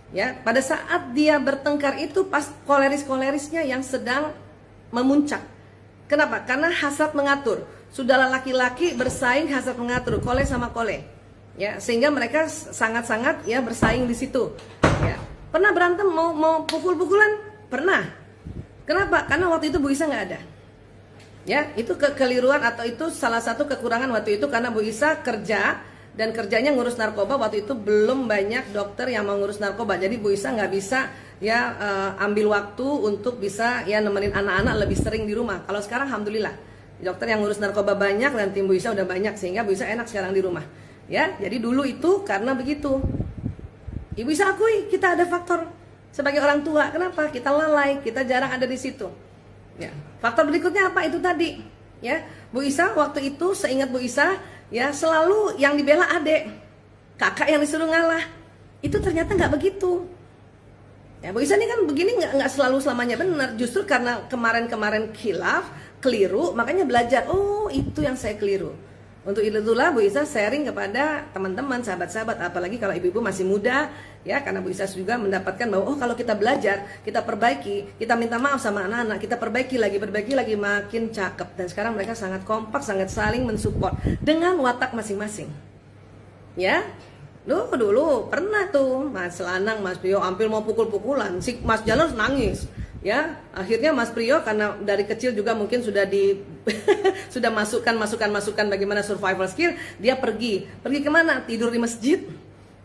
Ya, pada saat dia bertengkar itu pas koleris-kolerisnya yang sedang memuncak. Kenapa? Karena hasrat mengatur. Sudahlah laki-laki bersaing hasrat mengatur, kole sama kole. Ya, sehingga mereka sangat-sangat ya bersaing di situ. Ya. Pernah berantem mau pukul-pukulan? Pernah. Kenapa? Karena waktu itu Bu Isa nggak ada. Ya, itu kekeliruan atau itu salah satu kekurangan waktu itu, karena Bu Isa kerja. Dan kerjanya ngurus narkoba, waktu itu belum banyak dokter yang mau ngurus narkoba. Jadi Bu Isa nggak bisa ya ambil waktu untuk bisa ya nemenin anak-anak lebih sering di rumah. Kalau sekarang alhamdulillah dokter yang ngurus narkoba banyak dan tim Bu Isa udah banyak sehingga Bu Isa enak sekarang di rumah. Ya, jadi dulu itu karena begitu. Ibu Isa akui kita ada faktor sebagai orang tua. Kenapa? Kita lalai, kita jarang ada di situ. Ya. Faktor berikutnya apa? Itu tadi. Ya, Bu Isa waktu itu seingat Bu Isa ya selalu yang dibela adik, kakak yang disuruh ngalah. Itu ternyata nggak begitu. Ya, Bu Isa ini kan begini nggak selalu selamanya benar. Justru karena kemarin-kemarin khilaf, keliru, makanya belajar. Oh, itu yang saya keliru. Untuk itulah Bu Isa sharing kepada teman-teman, sahabat-sahabat, apalagi kalau ibu-ibu masih muda, ya, karena Bu Isa juga mendapatkan bahwa oh kalau kita belajar, kita perbaiki, kita minta maaf sama anak-anak, kita perbaiki lagi, makin cakep. Dan sekarang mereka sangat kompak, sangat saling mensupport dengan watak masing-masing. Ya. Dulu pernah tuh Mas Lanang, Mas Priyo hampir mau pukul-pukulan, si Mas Janus nangis. Ya, akhirnya Mas Priyo karena dari kecil juga mungkin sudah sudah masukan bagaimana survival skill, dia pergi kemana? Tidur di masjid.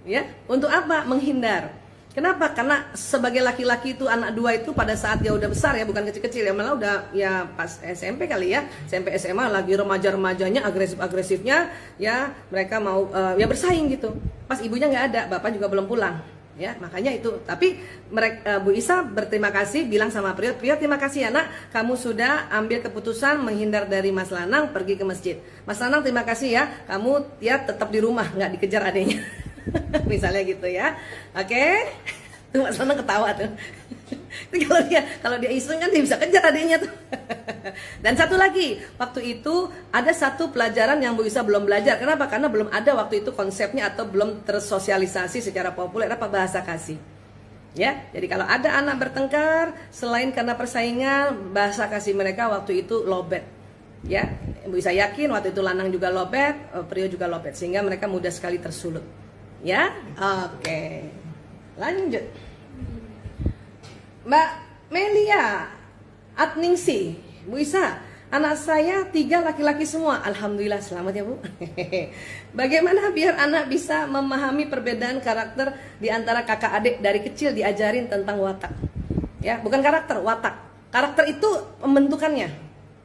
Ya, untuk apa? Menghindar. Kenapa? Karena sebagai laki-laki itu anak dua itu pada saat dia udah besar ya, bukan kecil-kecil ya, malah udah ya pas SMP kali ya, SMP SMA lagi remaja-remajanya agresif-agresifnya ya, mereka mau ya bersaing gitu. Pas ibunya nggak ada, bapak juga belum pulang. Ya, makanya itu. Tapi mereka, Bu Isa berterima kasih, bilang sama Priyo, terima kasih anak, kamu sudah ambil keputusan menghindar dari Mas Lanang, pergi ke masjid. Mas Lanang terima kasih ya, kamu ya tetap di rumah, nggak dikejar adanya. Misalnya gitu ya. Oke. Tuh Mas Lanang ketawa tuh. kalau dia iseng kan dia bisa kejar adanya tuh. Dan satu lagi, waktu itu ada satu pelajaran yang Bu Isa belum belajar. Kenapa? Karena belum ada waktu itu konsepnya atau belum tersosialisasi secara populer apa bahasa kasih. Ya, jadi kalau ada anak bertengkar, selain karena persaingan, bahasa kasih mereka waktu itu lobet. Ya, Bu Isa yakin waktu itu Lanang juga lobet, Priyo juga lobet, sehingga mereka mudah sekali tersulut. Ya, oke. Lanjut. Mbak Melia Atningsi, Bu Isa, anak saya 3 laki-laki semua. Alhamdulillah, selamat ya Bu. Bagaimana biar anak bisa memahami perbedaan karakter di antara kakak adik dari kecil diajarin tentang watak? Ya, bukan karakter, watak. Karakter itu pembentukannya.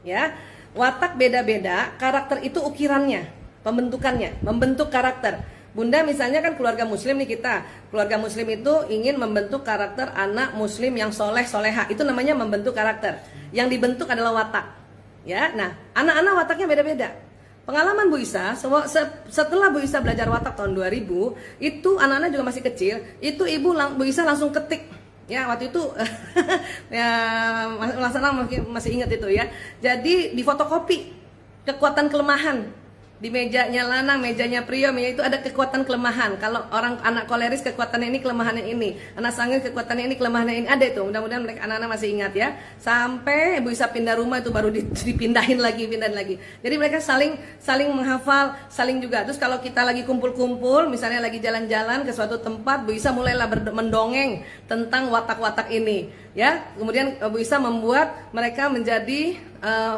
Ya, watak beda-beda, karakter itu ukirannya, pembentukannya, membentuk karakter. Bunda misalnya kan keluarga muslim nih kita. Keluarga muslim itu ingin membentuk karakter anak muslim yang soleh soleha. Itu namanya membentuk karakter. Yang dibentuk adalah watak. Ya, nah anak-anak wataknya beda-beda. Pengalaman Bu Isa, setelah Bu Isa belajar watak tahun 2000, itu anak-anak juga masih kecil. Itu Bu Isa langsung ketik. Ya waktu itu ya Mas Lanang masih ingat itu ya. Jadi di fotokopi kekuatan kelemahan. Di mejanya Lanang, mejanya Priyo, itu ada kekuatan kelemahan. Kalau orang anak koleris kekuatannya ini, kelemahannya ini. Anak sangir kekuatannya ini, kelemahannya ini. Ada itu. Mudah-mudahan mereka anak-anak masih ingat ya. Sampai Bu Isa pindah rumah itu baru dipindahin lagi. Jadi mereka saling menghafal, saling juga. Terus kalau kita lagi kumpul-kumpul, misalnya lagi jalan-jalan ke suatu tempat, Bu Isa mulailah mendongeng tentang watak-watak ini. Ya, kemudian Bu Isa membuat mereka menjadi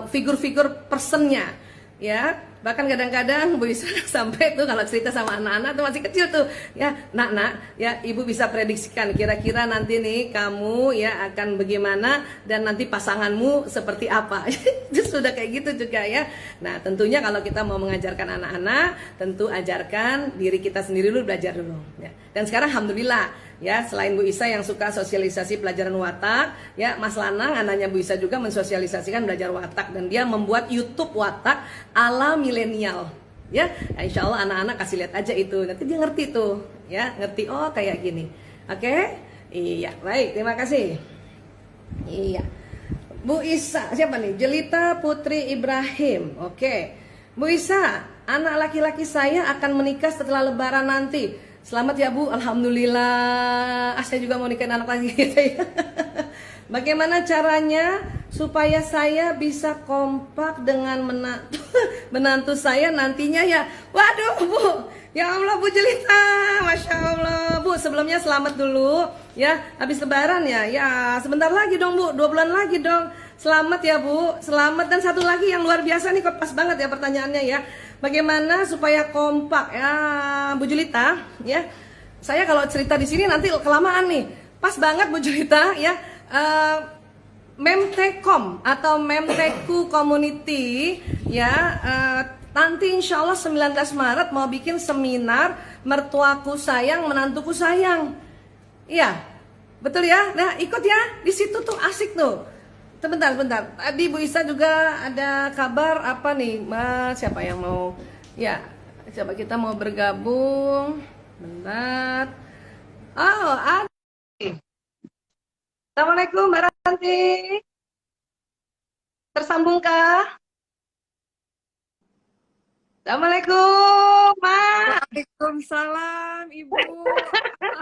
figur-figur personnya. Ya, bahkan kadang-kadang Bu Isa sampai tuh kalau cerita sama anak-anak tuh masih kecil tuh ya, nak ya, ibu bisa prediksikan kira-kira nanti nih kamu ya akan bagaimana dan nanti pasanganmu seperti apa. Itu sudah kayak gitu juga ya. Nah tentunya kalau kita mau mengajarkan anak-anak, tentu ajarkan diri kita sendiri dulu, belajar dulu ya. Dan sekarang alhamdulillah ya, selain Bu Isa yang suka sosialisasi pelajaran watak, ya Mas Lanang anaknya Bu Isa juga mensosialisasikan belajar watak, dan dia membuat YouTube watak ala milenial. Ya, insya Allah anak-anak kasih lihat aja itu, nanti dia ngerti tuh, ya ngerti oh kayak gini. Oke, iya baik, terima kasih. Iya, Bu Isa siapa nih? Jelita Putri Ibrahim. Oke, Bu Isa, anak laki-laki saya akan menikah setelah Lebaran nanti. Selamat ya Bu, alhamdulillah. Saya juga mau nikahin anak lagi gitu ya. Bagaimana caranya supaya saya bisa kompak dengan menantu saya nantinya ya? Waduh Bu, ya Allah Bu Jelita, Masya Allah Bu, sebelumnya selamat dulu ya, habis Lebaran ya. Ya sebentar lagi dong Bu, 2 bulan lagi dong. Selamat ya Bu, selamat. Dan satu lagi yang luar biasa nih, kok pas banget ya pertanyaannya ya. Bagaimana supaya kompak ya Bu Julita ya. Saya kalau cerita di sini nanti kelamaan nih. Pas banget Bu Julita ya. Eh, Memtekom atau Memteku Community ya, nanti insya Allah 19 Maret mau bikin seminar mertuaku sayang menantuku sayang. Iya, betul ya. Nah ikut ya, di situ tuh asik tuh. Sebentar, sebentar. Tadi Bu Isa juga ada kabar apa nih? Siapa yang mau? Ya, siapa kita mau bergabung? Bentar. Oh, ada. Assalamualaikum Mbak Ranti. Tersambungkah? Assalamualaikum, Ma. Waalaikumsalam, Ibu.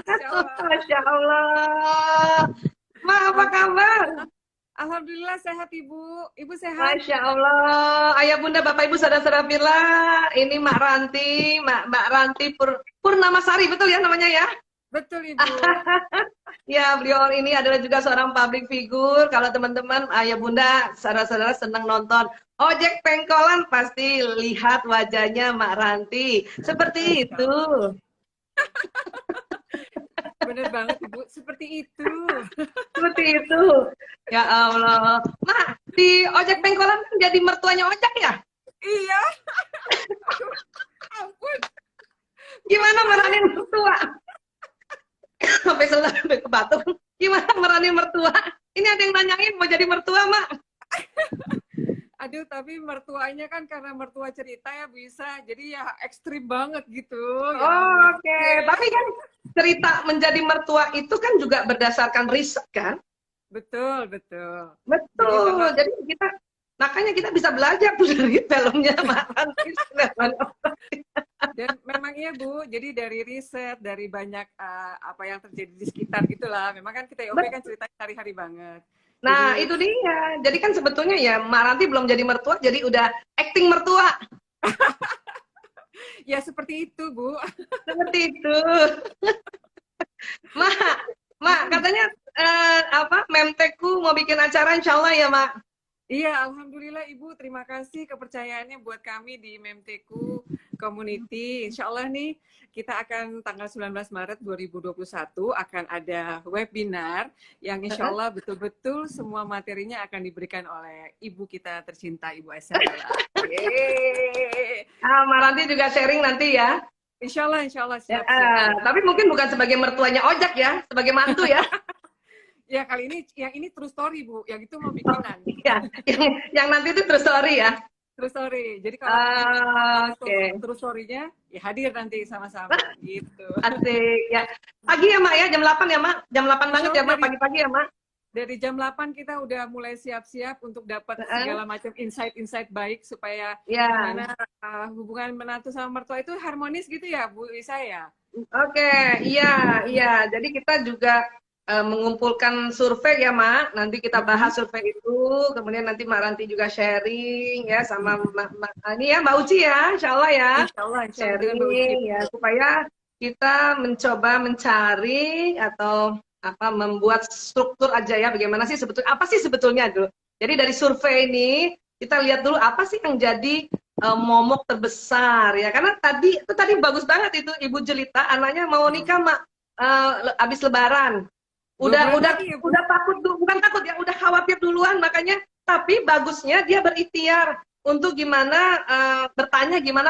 Masya Allah. Masya Allah. Ma, apa kabar? Alhamdulillah sehat, Ibu. Ibu sehat? Masya Allah. Ayah Bunda, Bapak Ibu, saudara-saudara Bila. Ini Mak Ranti, Mbak Ranti Purnamasari, betul ya namanya ya? Betul, Ibu. Ya, beliau ini adalah juga seorang public figure. Kalau teman-teman, ayah bunda, saudara-saudara senang nonton ojek pengkolan, pasti lihat wajahnya Mak Ranti. Seperti itu. Bener banget, Ibu. Seperti itu. Seperti itu. Ya Allah. Mak, di ojek pengkolan kan jadi mertuanya ojek ya? Iya. Ampun. Gimana meranin mertua? Sampai sampai ke batuk. Gimana meranin mertua? Ini ada yang nanyain mau jadi mertua, Mak. Aduh, tapi mertuanya kan karena mertua cerita ya bisa. Jadi ya ekstrim banget gitu. Oh, oke. Tapi kan cerita menjadi mertua itu kan juga berdasarkan riset kan? Betul, betul. Betul. Jadi kita makanya kita bisa belajar tuh dari filmnya Mak Ranti. Dan memang iya Bu, jadi dari riset, dari banyak apa yang terjadi di sekitar gitulah. Memang kan kita IOP kan ceritanya hari-hari banget. Nah, Jadi, itu dia. Jadi kan sebetulnya ya Mak Ranti belum jadi mertua, jadi udah acting mertua. ya seperti itu Bu. Seperti itu. Mak, katanya apa? Memteku mau bikin acara insya Allah ya, Mak. Iya, Alhamdulillah Ibu, terima kasih kepercayaannya buat kami di Memteku Community. Insya Allah nih, kita akan tanggal 19 Maret 2021 akan ada webinar yang insya Allah betul-betul semua materinya akan diberikan oleh Ibu kita tercinta, Ibu Aisyah. Mak Ranti juga sharing nanti ya. Insya Allah siap. Tapi mungkin bukan sebagai mertuanya ojek ya, sebagai mantu ya. Ya kali ini, yang ini true story Bu, yang itu mau bikinan. Iya, yang nanti itu true story ya. True story. Jadi kalau true story-nya ya hadir nanti sama-sama gitu. Asik ya. Pagi ya Mak ya, jam 8 ya Mak. Jam 8 banget ya Mak, pagi-pagi ya Mak. Dari jam 8 kita udah mulai siap-siap untuk dapat segala macam insight-insight baik supaya gimana hubungan menantu sama mertua itu harmonis gitu ya Bu Isa ya. Oke, iya. Jadi kita juga mengumpulkan survei ya Mak, nanti kita bahas survei itu, kemudian nanti Mak Ranti juga sharing ya sama ini ya Mbak Uci ya, Insya Allah ya, sharing ya supaya kita mencoba mencari atau apa membuat struktur aja ya, bagaimana sih sebetulnya apa sih sebetulnya dulu. Jadi dari survei ini kita lihat dulu apa sih yang jadi momok terbesar ya, karena tadi bagus banget itu Ibu Jelita, anaknya mau nikah Mak abis Lebaran. Udah takut, bukan takut ya, udah khawatir duluan, makanya tapi bagusnya dia berikhtiar untuk gimana bertanya gimana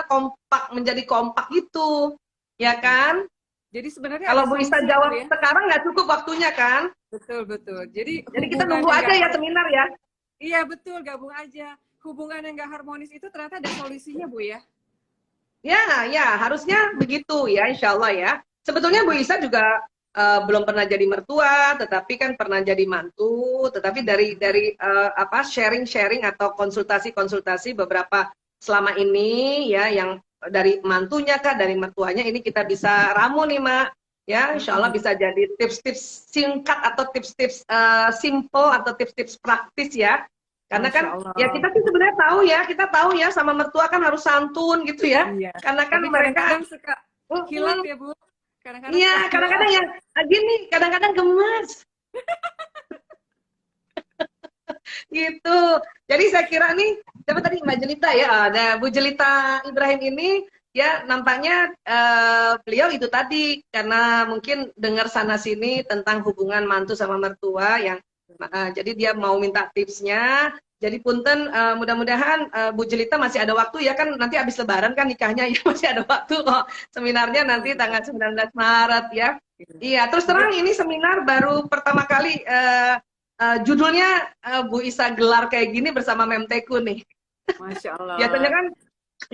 menjadi kompak gitu, ya kan? Jadi sebenarnya kalau Bu Isa jawab ya? Sekarang nggak cukup waktunya kan? Betul. Jadi kita nunggu aja ya seminar ya? Iya betul, gabung aja. Hubungan yang nggak harmonis itu ternyata ada solusinya Bu ya? Ya harusnya begitu ya, Insya Allah ya. Sebetulnya Bu Isa juga belum pernah jadi mertua, tetapi kan pernah jadi mantu. Tetapi dari apa sharing atau konsultasi beberapa selama ini ya, yang dari mantunya kah, dari mertuanya, ini kita bisa ramu nih Mak. Ya, Insya Allah bisa jadi tips-tips singkat atau tips-tips simple atau tips-tips praktis ya. Karena kan ya kita sih sebenarnya kita tahu ya sama mertua kan harus santun gitu ya. Iya. Karena kan tapi mereka kadang suka hilang ya Bu. Iya, kadang-kadang ya gini, kadang-kadang gemes. Gitu. Jadi saya kira nih, siapa tadi Mbak Jelita ya, ada Bu Jelita Ibrahim ini ya nampaknya beliau itu tadi karena mungkin dengar sana sini tentang hubungan mantu sama mertua yang jadi dia mau minta tipsnya. Jadi punten mudah-mudahan Bu Jelita masih ada waktu ya kan nanti habis lebaran kan nikahnya ya masih ada waktu kok. Seminarnya nanti tanggal 19 Maret ya. Iya, terus terang ini seminar baru pertama kali judulnya Bu Isa gelar kayak gini bersama Memteku nih. Masya Allah. Biasanya kan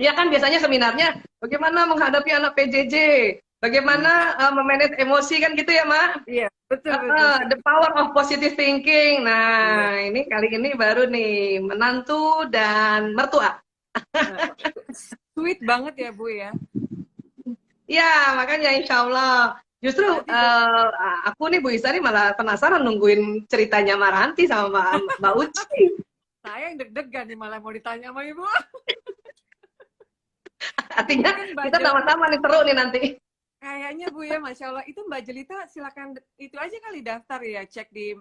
ya kan biasanya seminarnya bagaimana menghadapi anak PJJ, bagaimana memanage emosi kan gitu ya, Mak? Iya, betul, betul. The power of positive thinking. Nah, ini kali ini baru nih menantu dan mertua. Sweet banget ya Bu ya. Ya, makanya insya Allah. Justru aku nih Bu Isa nih malah penasaran nungguin ceritanya Maranti sama Mbak Uci. Saya yang deg-degan nih malah mau ditanya sama Ibu. Artinya kita sama-sama nih seru nih nanti. Kayaknya Bu ya, Masya Allah. Itu Mbak Jelita silakan itu aja kali daftar ya, cek di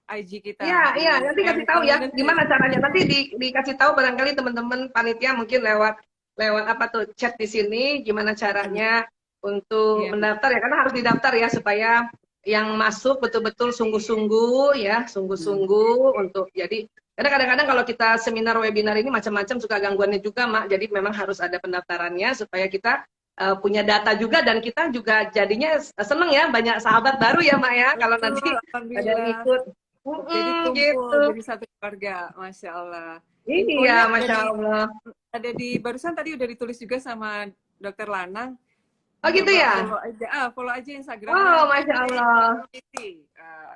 IG kita. Iya, nanti kasih tahu ya gimana caranya. Nanti dikasih tahu barangkali teman-teman panitia mungkin lewat apa tuh chat di sini gimana caranya untuk mendaftar ya karena harus didaftar ya supaya yang masuk betul-betul sungguh-sungguh ya, sungguh-sungguh untuk jadi karena kadang-kadang kalau kita seminar webinar ini macam-macam suka gangguannya juga, Mak. Jadi memang harus ada pendaftarannya supaya kita punya data juga dan kita juga jadinya seneng ya banyak sahabat baru ya, Mak ya kalau nanti ada yang ikut. Jadi kumpul gitu. jadi satu keluarga, Masya Allah. Iya, Masya Allah. Ada di barusan tadi udah ditulis juga sama Dokter Lanang. Oh gitu ya? Follow aja Instagramnya. Oh, Masya Allah.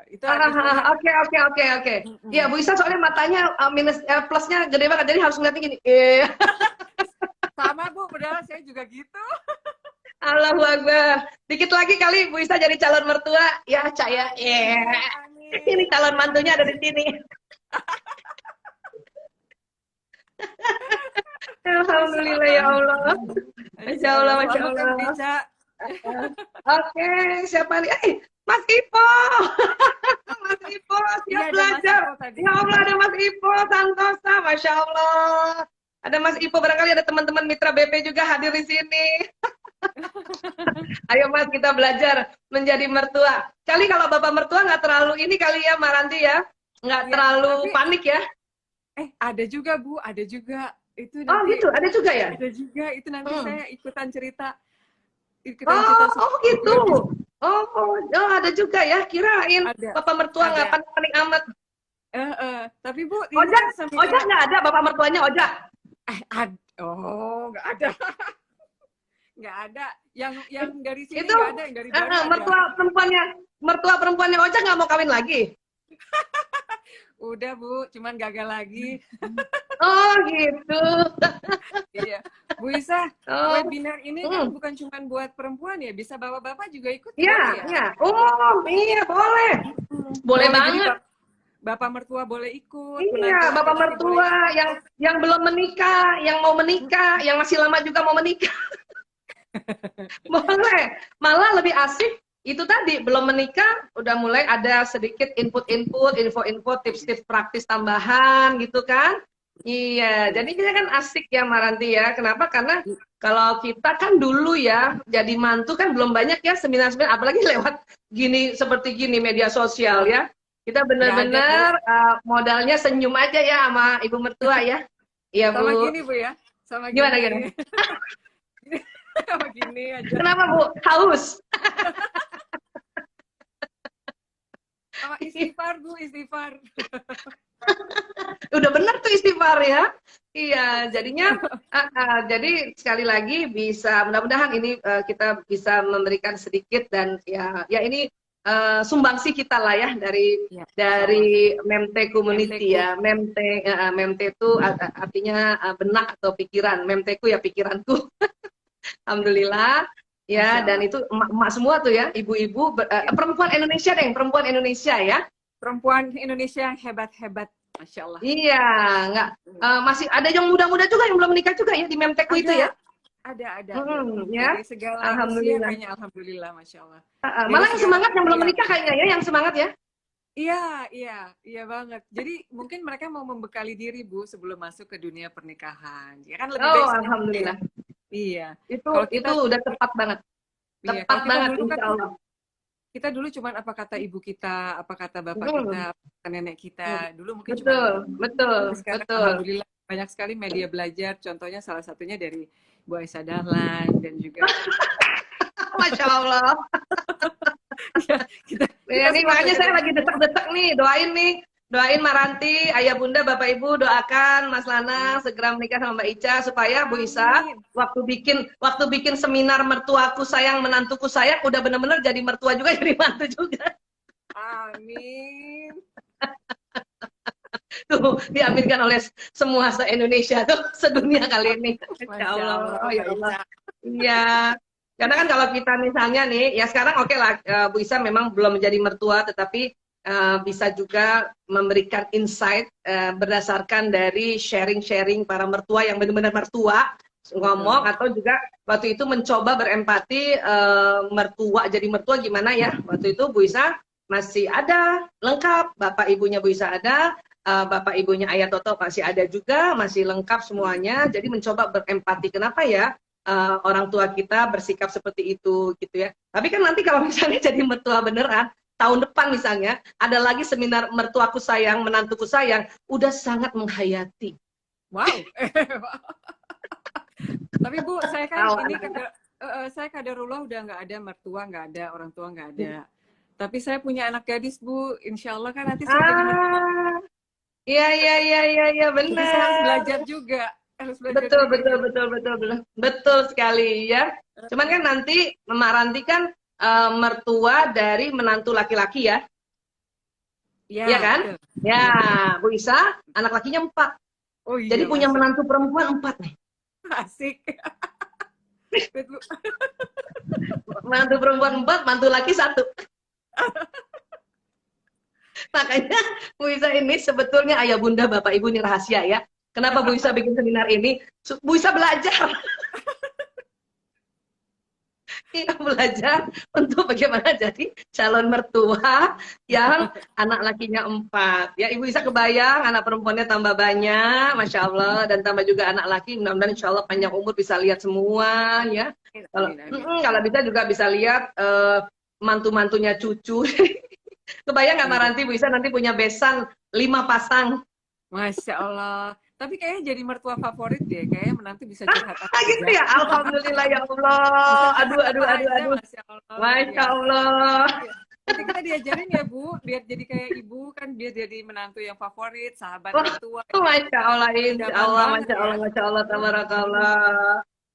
Itu Oke. Iya, Bu Isa soalnya matanya minus plusnya gede banget, jadi harus ngeliatin gini. Sama Bu, padahal saya juga gitu. Allahu Akbar. Dikit lagi kali Bu Isa jadi calon mertua. Ya, Cak ya. Ini calon mantunya ada di sini. Alhamdulillah ya Allah. Masya Allah, Masya Allah. Oke, siapa nih? Mas Ipo. Mas Ipo, siap belajar. Ya Allah, ada Mas Ipo, Santosa, Masya Allah. Ada Mas Ipo, barangkali ada teman-teman mitra BP juga hadir di sini. Ayo Mas, kita belajar menjadi mertua. Kali kalau Bapak mertua nggak terlalu ini kali ya, Maranti ya? Nggak terlalu panik ya? Ada juga Bu, ada juga. Itu nanti, oh gitu, ada juga ya? Ada juga, itu nanti saya ikutan cerita. Oh gitu. Oh, ada juga ya. Kirain ada. Bapak mertua nggak panik amat. Tapi Bu, Ojak nggak ada Bapak mertuanya Ojak? Nggak ada. Nggak ada. Yang dari sini itu, nggak ada, yang dari Bali mertua perempuannya Ojak nggak mau kawin lagi? Udah Bu, cuman gagal lagi. Oh gitu. Iya. Bu Isa, webinar ini kan bukan cuma buat perempuan ya, bisa bapak-bapak juga ikut. Iya, iya. Oh, iya boleh. Boleh banget. Bapak mertua boleh ikut. Iya, bapak mertua yang belum menikah, yang mau menikah, yang masih lama juga mau menikah. Boleh. Malah lebih asik itu tadi belum menikah udah mulai ada sedikit input-input, info-info, tips-tips praktis tambahan gitu kan. Iya, jadi kita kan asik ya Maranti ya. Kenapa? Karena kalau kita kan dulu ya jadi mantu kan belum banyak ya seminar-seminar, apalagi lewat gini seperti gini media sosial ya. Kita benar-benar modalnya senyum aja ya sama ibu mertua ya. Iya Bu. Sama gini Bu ya. Sama gini. Gimana? Sama gini aja. Kenapa Bu? Haus. Sama istighfar Bu, istighfar. Udah benar tuh istighfar ya. Iya, jadinya jadi sekali lagi bisa mudah-mudahan ini kita bisa memberikan sedikit dan ya ini sumbangsi kita lah ya dari Memte Community ya. Memte itu artinya benak atau pikiran. Memteku ya pikiranku. Alhamdulillah. Ya, dan itu emak-emak semua tuh ya, ibu-ibu, perempuan Indonesia deh, perempuan Indonesia ya. Perempuan Indonesia yang hebat-hebat, Masya Allah. Iya, masih ada yang muda-muda juga yang belum menikah juga ya di Memteku itu ya. Ada. Ya. Dari segala Alhamdulillah. usia, alhamdulillah, Masya Allah. Malah yang semangat yang belum menikah kayaknya ya, yang semangat ya. Iya banget. Jadi mungkin mereka mau membekali diri Bu sebelum masuk ke dunia pernikahan. Ya kan lebih baik. Alhamdulillah. Iya. Itu Kalau itu kita, udah tepat banget. iya, Tepat kalau kita banget dulu kan insya Allah. kita dulu cuman apa kata ibu kita, apa kata bapak kita, Hmm, apa kata nenek hmm. kita. Dulu mungkin cuma Betul, gitu. betul, Tapi sekarang betul. alhamdulillah banyak sekali media belajar. Contohnya salah satunya dari Bu Aisyah Dahlan dan juga Masya Allah. ya, kita Ya, kita nih semua makanya belajar saya dari lagi desak-desak nih, doain Maranti, Ayah Bunda, Bapak Ibu, doakan Mas Lanang segera menikah sama Mbak Ica supaya Bu Isa amin. waktu bikin seminar mertuaku sayang menantuku sayang udah bener-bener jadi mertua juga jadi mantu juga. Amin. Tuh diaminkan oleh semua se-Indonesia tuh sedunia kali ini. Masya Masya Allah, Allah, oh ya Mbak Allah. Ica. Iya. Karena kan kalau kita misalnya nih, ya sekarang oke lah, Bu Isa memang belum menjadi mertua, tetapi bisa juga memberikan insight berdasarkan dari sharing-sharing para mertua yang benar-benar mertua ngomong Betul. atau juga waktu itu mencoba berempati mertua jadi mertua gimana ya waktu itu Bu Isa masih ada lengkap bapak ibunya Bu Isa ada bapak ibunya Ayah Toto masih ada juga masih lengkap semuanya jadi mencoba berempati kenapa ya orang tua kita bersikap seperti itu gitu ya tapi kan nanti kalau misalnya jadi mertua beneran tahun depan misalnya ada lagi seminar mertuaku sayang menantuku sayang udah sangat menghayati. Wow. Tapi Bu, saya kan Tahu ini anak-anak. saya kadarullah udah nggak ada mertua, nggak ada orang tua, nggak ada. Tapi saya punya anak gadis Bu, insya Allah kan nanti saya jadi mertua. Ah, iya iya iya iya iya Jadi saya harus benar. belajar juga, harus belajar Betul juga betul gimana. betul betul betul. Betul sekali ya. Cuman kan nanti Maranti kan mertua dari menantu laki-laki ya. Iya Ya, kan? betul. Ya, Iya betul. Bu Isa anak lakinya 4. Oh Jadi iya, punya masya menantu perempuan 4 nih. Allah. Asik. Betul. Menantu perempuan 4, mantu laki 1. Makanya Bu Isa ini sebetulnya ayah bunda bapak ibu ini rahasia ya. Kenapa Bu Isa bikin seminar ini? Bu Isa belajar. Iya, belajar untuk bagaimana jadi calon mertua yang anak lakinya 4. Ya, Ibu Isa kebayang anak perempuannya tambah banyak, Masya Allah, dan tambah juga anak laki, mudah-mudahan Insya Allah panjang umur bisa lihat semua, ya. Kalau Amin, amin. kalau bisa juga bisa lihat mantu-mantunya cucu. Kebayang nggak Iya. Maranti, Bu Isa nanti punya besan 5 pasang. Masya Allah. Tapi kayaknya jadi mertua favorit deh. Kayaknya menantu bisa curhat apa Ah, aja. gitu ya? Alhamdulillah ya Bisa Allah. Aduh, curhat aduh, apa aduh, aja, aduh. Masya Allah. Luar Masya biasa. Allah. Iya. Nanti kita diajarin ya Bu, biar jadi kayak ibu kan biar jadi menantu yang favorit, sahabat Wah, mertua. Masya Allah, Insya Idaman Allah, banget Masya ya. Allah, Masya Allah, tabarakallah.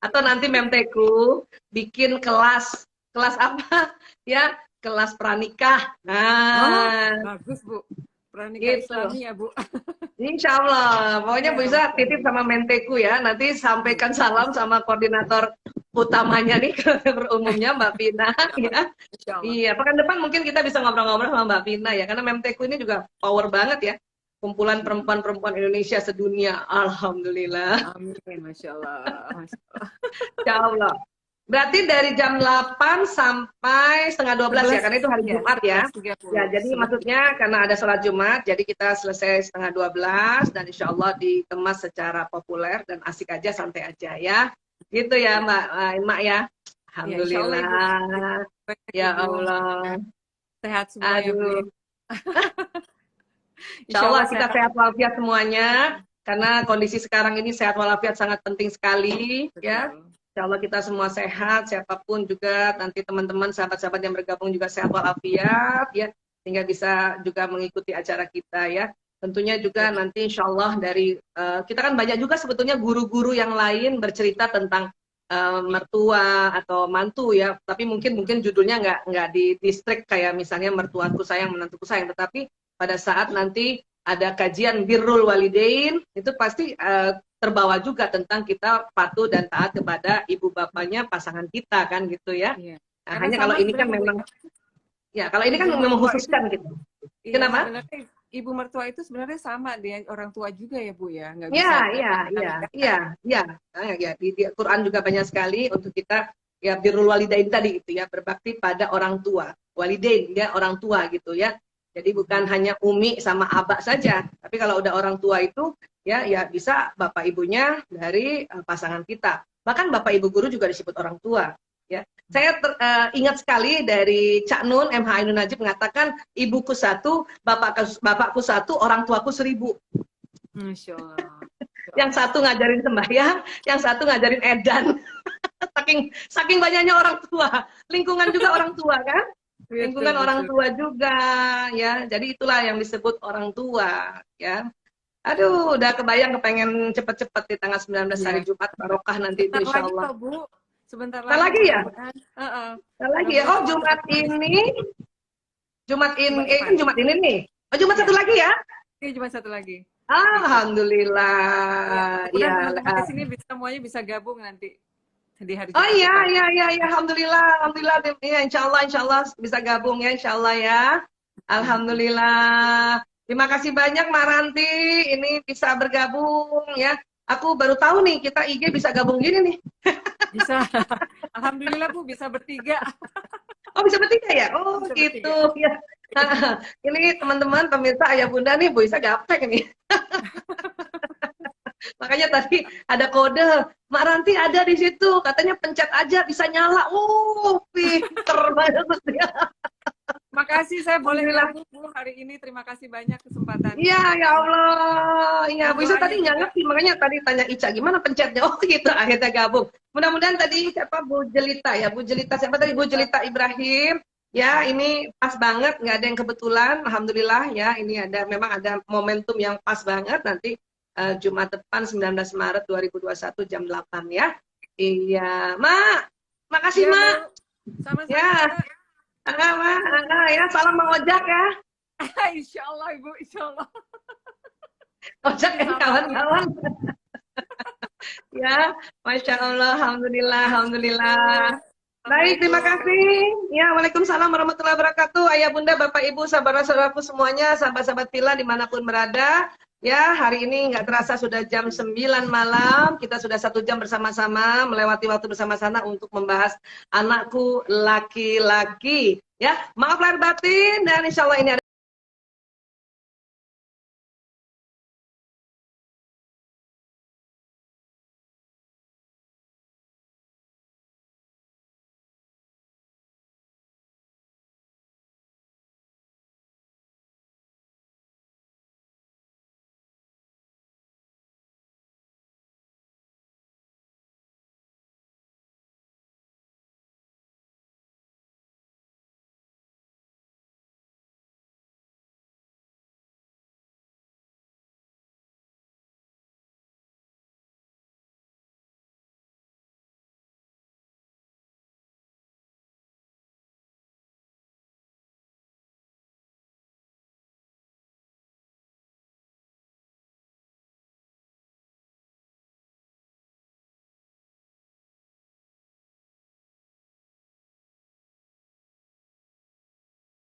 Atau nanti Memteku bikin kelas, kelas apa? Ya, kelas pranikah. Oh, Nah, bagus Bu. Pranikah gitu. Islami ya Bu. Insya Allah. Pokoknya Iya, bisa Masya titip Allah. sama Menteku ya. Nanti Iya, sampaikan salam Masya sama koordinator utamanya nih, umumnya Mbak Pina ya. Masya Allah. Iya, pekan depan mungkin kita bisa ngobrol-ngobrol sama Mbak Pina ya, karena Memteku ini juga power banget ya. Kumpulan perempuan-perempuan Indonesia sedunia. Alhamdulillah. Amin, Masya Allah. Masya Allah. Insya Allah. Berarti dari jam 8 sampai setengah 12 ya, 11, karena itu hari ya, Jumat ya. Ya, 11.30. jadi 11. maksudnya karena ada sholat Jumat, jadi kita selesai setengah 12 dan insya Allah dikemas secara populer dan asik aja, santai aja ya. Gitu ya Mbak, Mak ya. Ya, Insya Allah Ibu. Alhamdulillah. Banyak Ya Ibu. Allah. Sehat semua ya Bu. Aduh. Ya. Insya Insya Allah Allah kita sehat. sehat walafiat semuanya. Karena kondisi sekarang ini sehat walafiat sangat penting sekali ya. Betul. Insya Allah kita semua sehat, siapapun juga nanti teman-teman, sahabat-sahabat yang bergabung juga sehat walafiat ya, sehingga bisa juga mengikuti acara kita ya. Tentunya juga nanti insya Allah dari kita kan banyak juga sebetulnya guru-guru yang lain bercerita tentang mertua atau mantu ya, tapi mungkin judulnya nggak di distrik kayak misalnya mertuaku sayang menantuku sayang, tetapi pada saat nanti ada kajian birrul walidain itu pasti terbawa juga tentang kita patuh dan taat kepada ibu bapaknya pasangan kita kan gitu ya. Iya. Nah, Karena hanya kalau sama ini kan sebenarnya Bu, memang ya kalau ini kan ibu memang mertua itu khususkan gitu. iya Kenapa? sebenarnya ibu mertua itu sebenarnya sama dengan orang tua juga ya Bu ya, nggak bisa Ya, nggak ya, bisa ya, bedakan. ya, ya. Nah, ya di Quran juga banyak sekali untuk kita ya birrul walidain tadi itu ya berbakti pada orang tua. Walidain ya orang tua gitu ya. Jadi bukan hanya umi sama abah saja, tapi kalau udah orang tua itu ya bisa bapak ibunya dari pasangan kita. Bahkan Bapak Ibu guru juga disebut orang tua. Ya, saya ingat sekali dari Cak Nun, MH Ainun Najib mengatakan, ibuku satu, bapakku satu, orang tuaku 1000. Masya Allah. Yang satu ngajarin sembahyang, yang satu ngajarin edan. saking banyaknya orang tua, lingkungan juga orang tua kan? Lingkungan orang tua juga, ya. Jadi itulah yang disebut orang tua, ya. Aduh, udah kepengen cepet-cepet di tanggal 19 hari Jumat barokah nanti itu insya Allah. Bu. Sebentar lagi ya? Sebentar lagi ya? Oh, Jumat ini kan Jumat ini nih. Oh, Jumat satu lagi ya? Iya, Jumat satu lagi. Alhamdulillah. Ya, di sini semuanya bisa gabung nanti di hari Jumat. Oh iya, alhamdulillah ya, insya Allah bisa gabung ya, insya Allah ya. Alhamdulillah. Terima kasih banyak Mbak Ranti, ini bisa bergabung ya. Aku baru tahu nih kita IG bisa gabung gini nih. Bisa. Alhamdulillah Bu, bisa bertiga. Oh, bisa bertiga ya? Oh, bisa gitu bertiga. Ya. Ini teman-teman pemirsa Ayah Bunda nih, Bu Isa gaptek nih. Makanya tadi ada kode, Mak Ranti ada di situ, katanya pencet aja bisa nyala. Pinter banget dia. Makasih, saya boleh gabung Bu hari ini. Terima kasih banyak kesempatan. Iya, ya Allah. Iya, Bu Isa tadi nggak ngerti, makanya tadi tanya Ica gimana pencetnya. Oh gitu, akhirnya gabung. Mudah-mudahan tadi siapa Bu Jelita ya, Bu Jelita siapa tadi? Bu Jelita Ibrahim. Ya, ini pas banget, nggak ada yang kebetulan. Alhamdulillah ya, ini memang ada momentum yang pas banget nanti Jumat depan 19 Maret 2021 jam 8 ya. Iya, Mak. Makasih, ya, Mak. Sama-sama. Ya. Ya, salam Mang Ojak ya. Insya Allah Ibu, insya Allah. Ojak dan kawan-kawan. Ya, Masya Allah, Alhamdulillah. Baik, terima kasih. Ya, Waalaikumsalam warahmatullahi wabarakatuh. Ayah Bunda, Bapak Ibu, saudara-saudaraku semuanya, sahabat-sahabat Villa dimanapun berada. Ya, hari ini nggak terasa sudah jam 9 malam. Kita sudah 1 jam bersama-sama, melewati waktu bersama-sama untuk membahas anakku laki-laki. Ya, maaf lahir batin dan insya Allah ini ada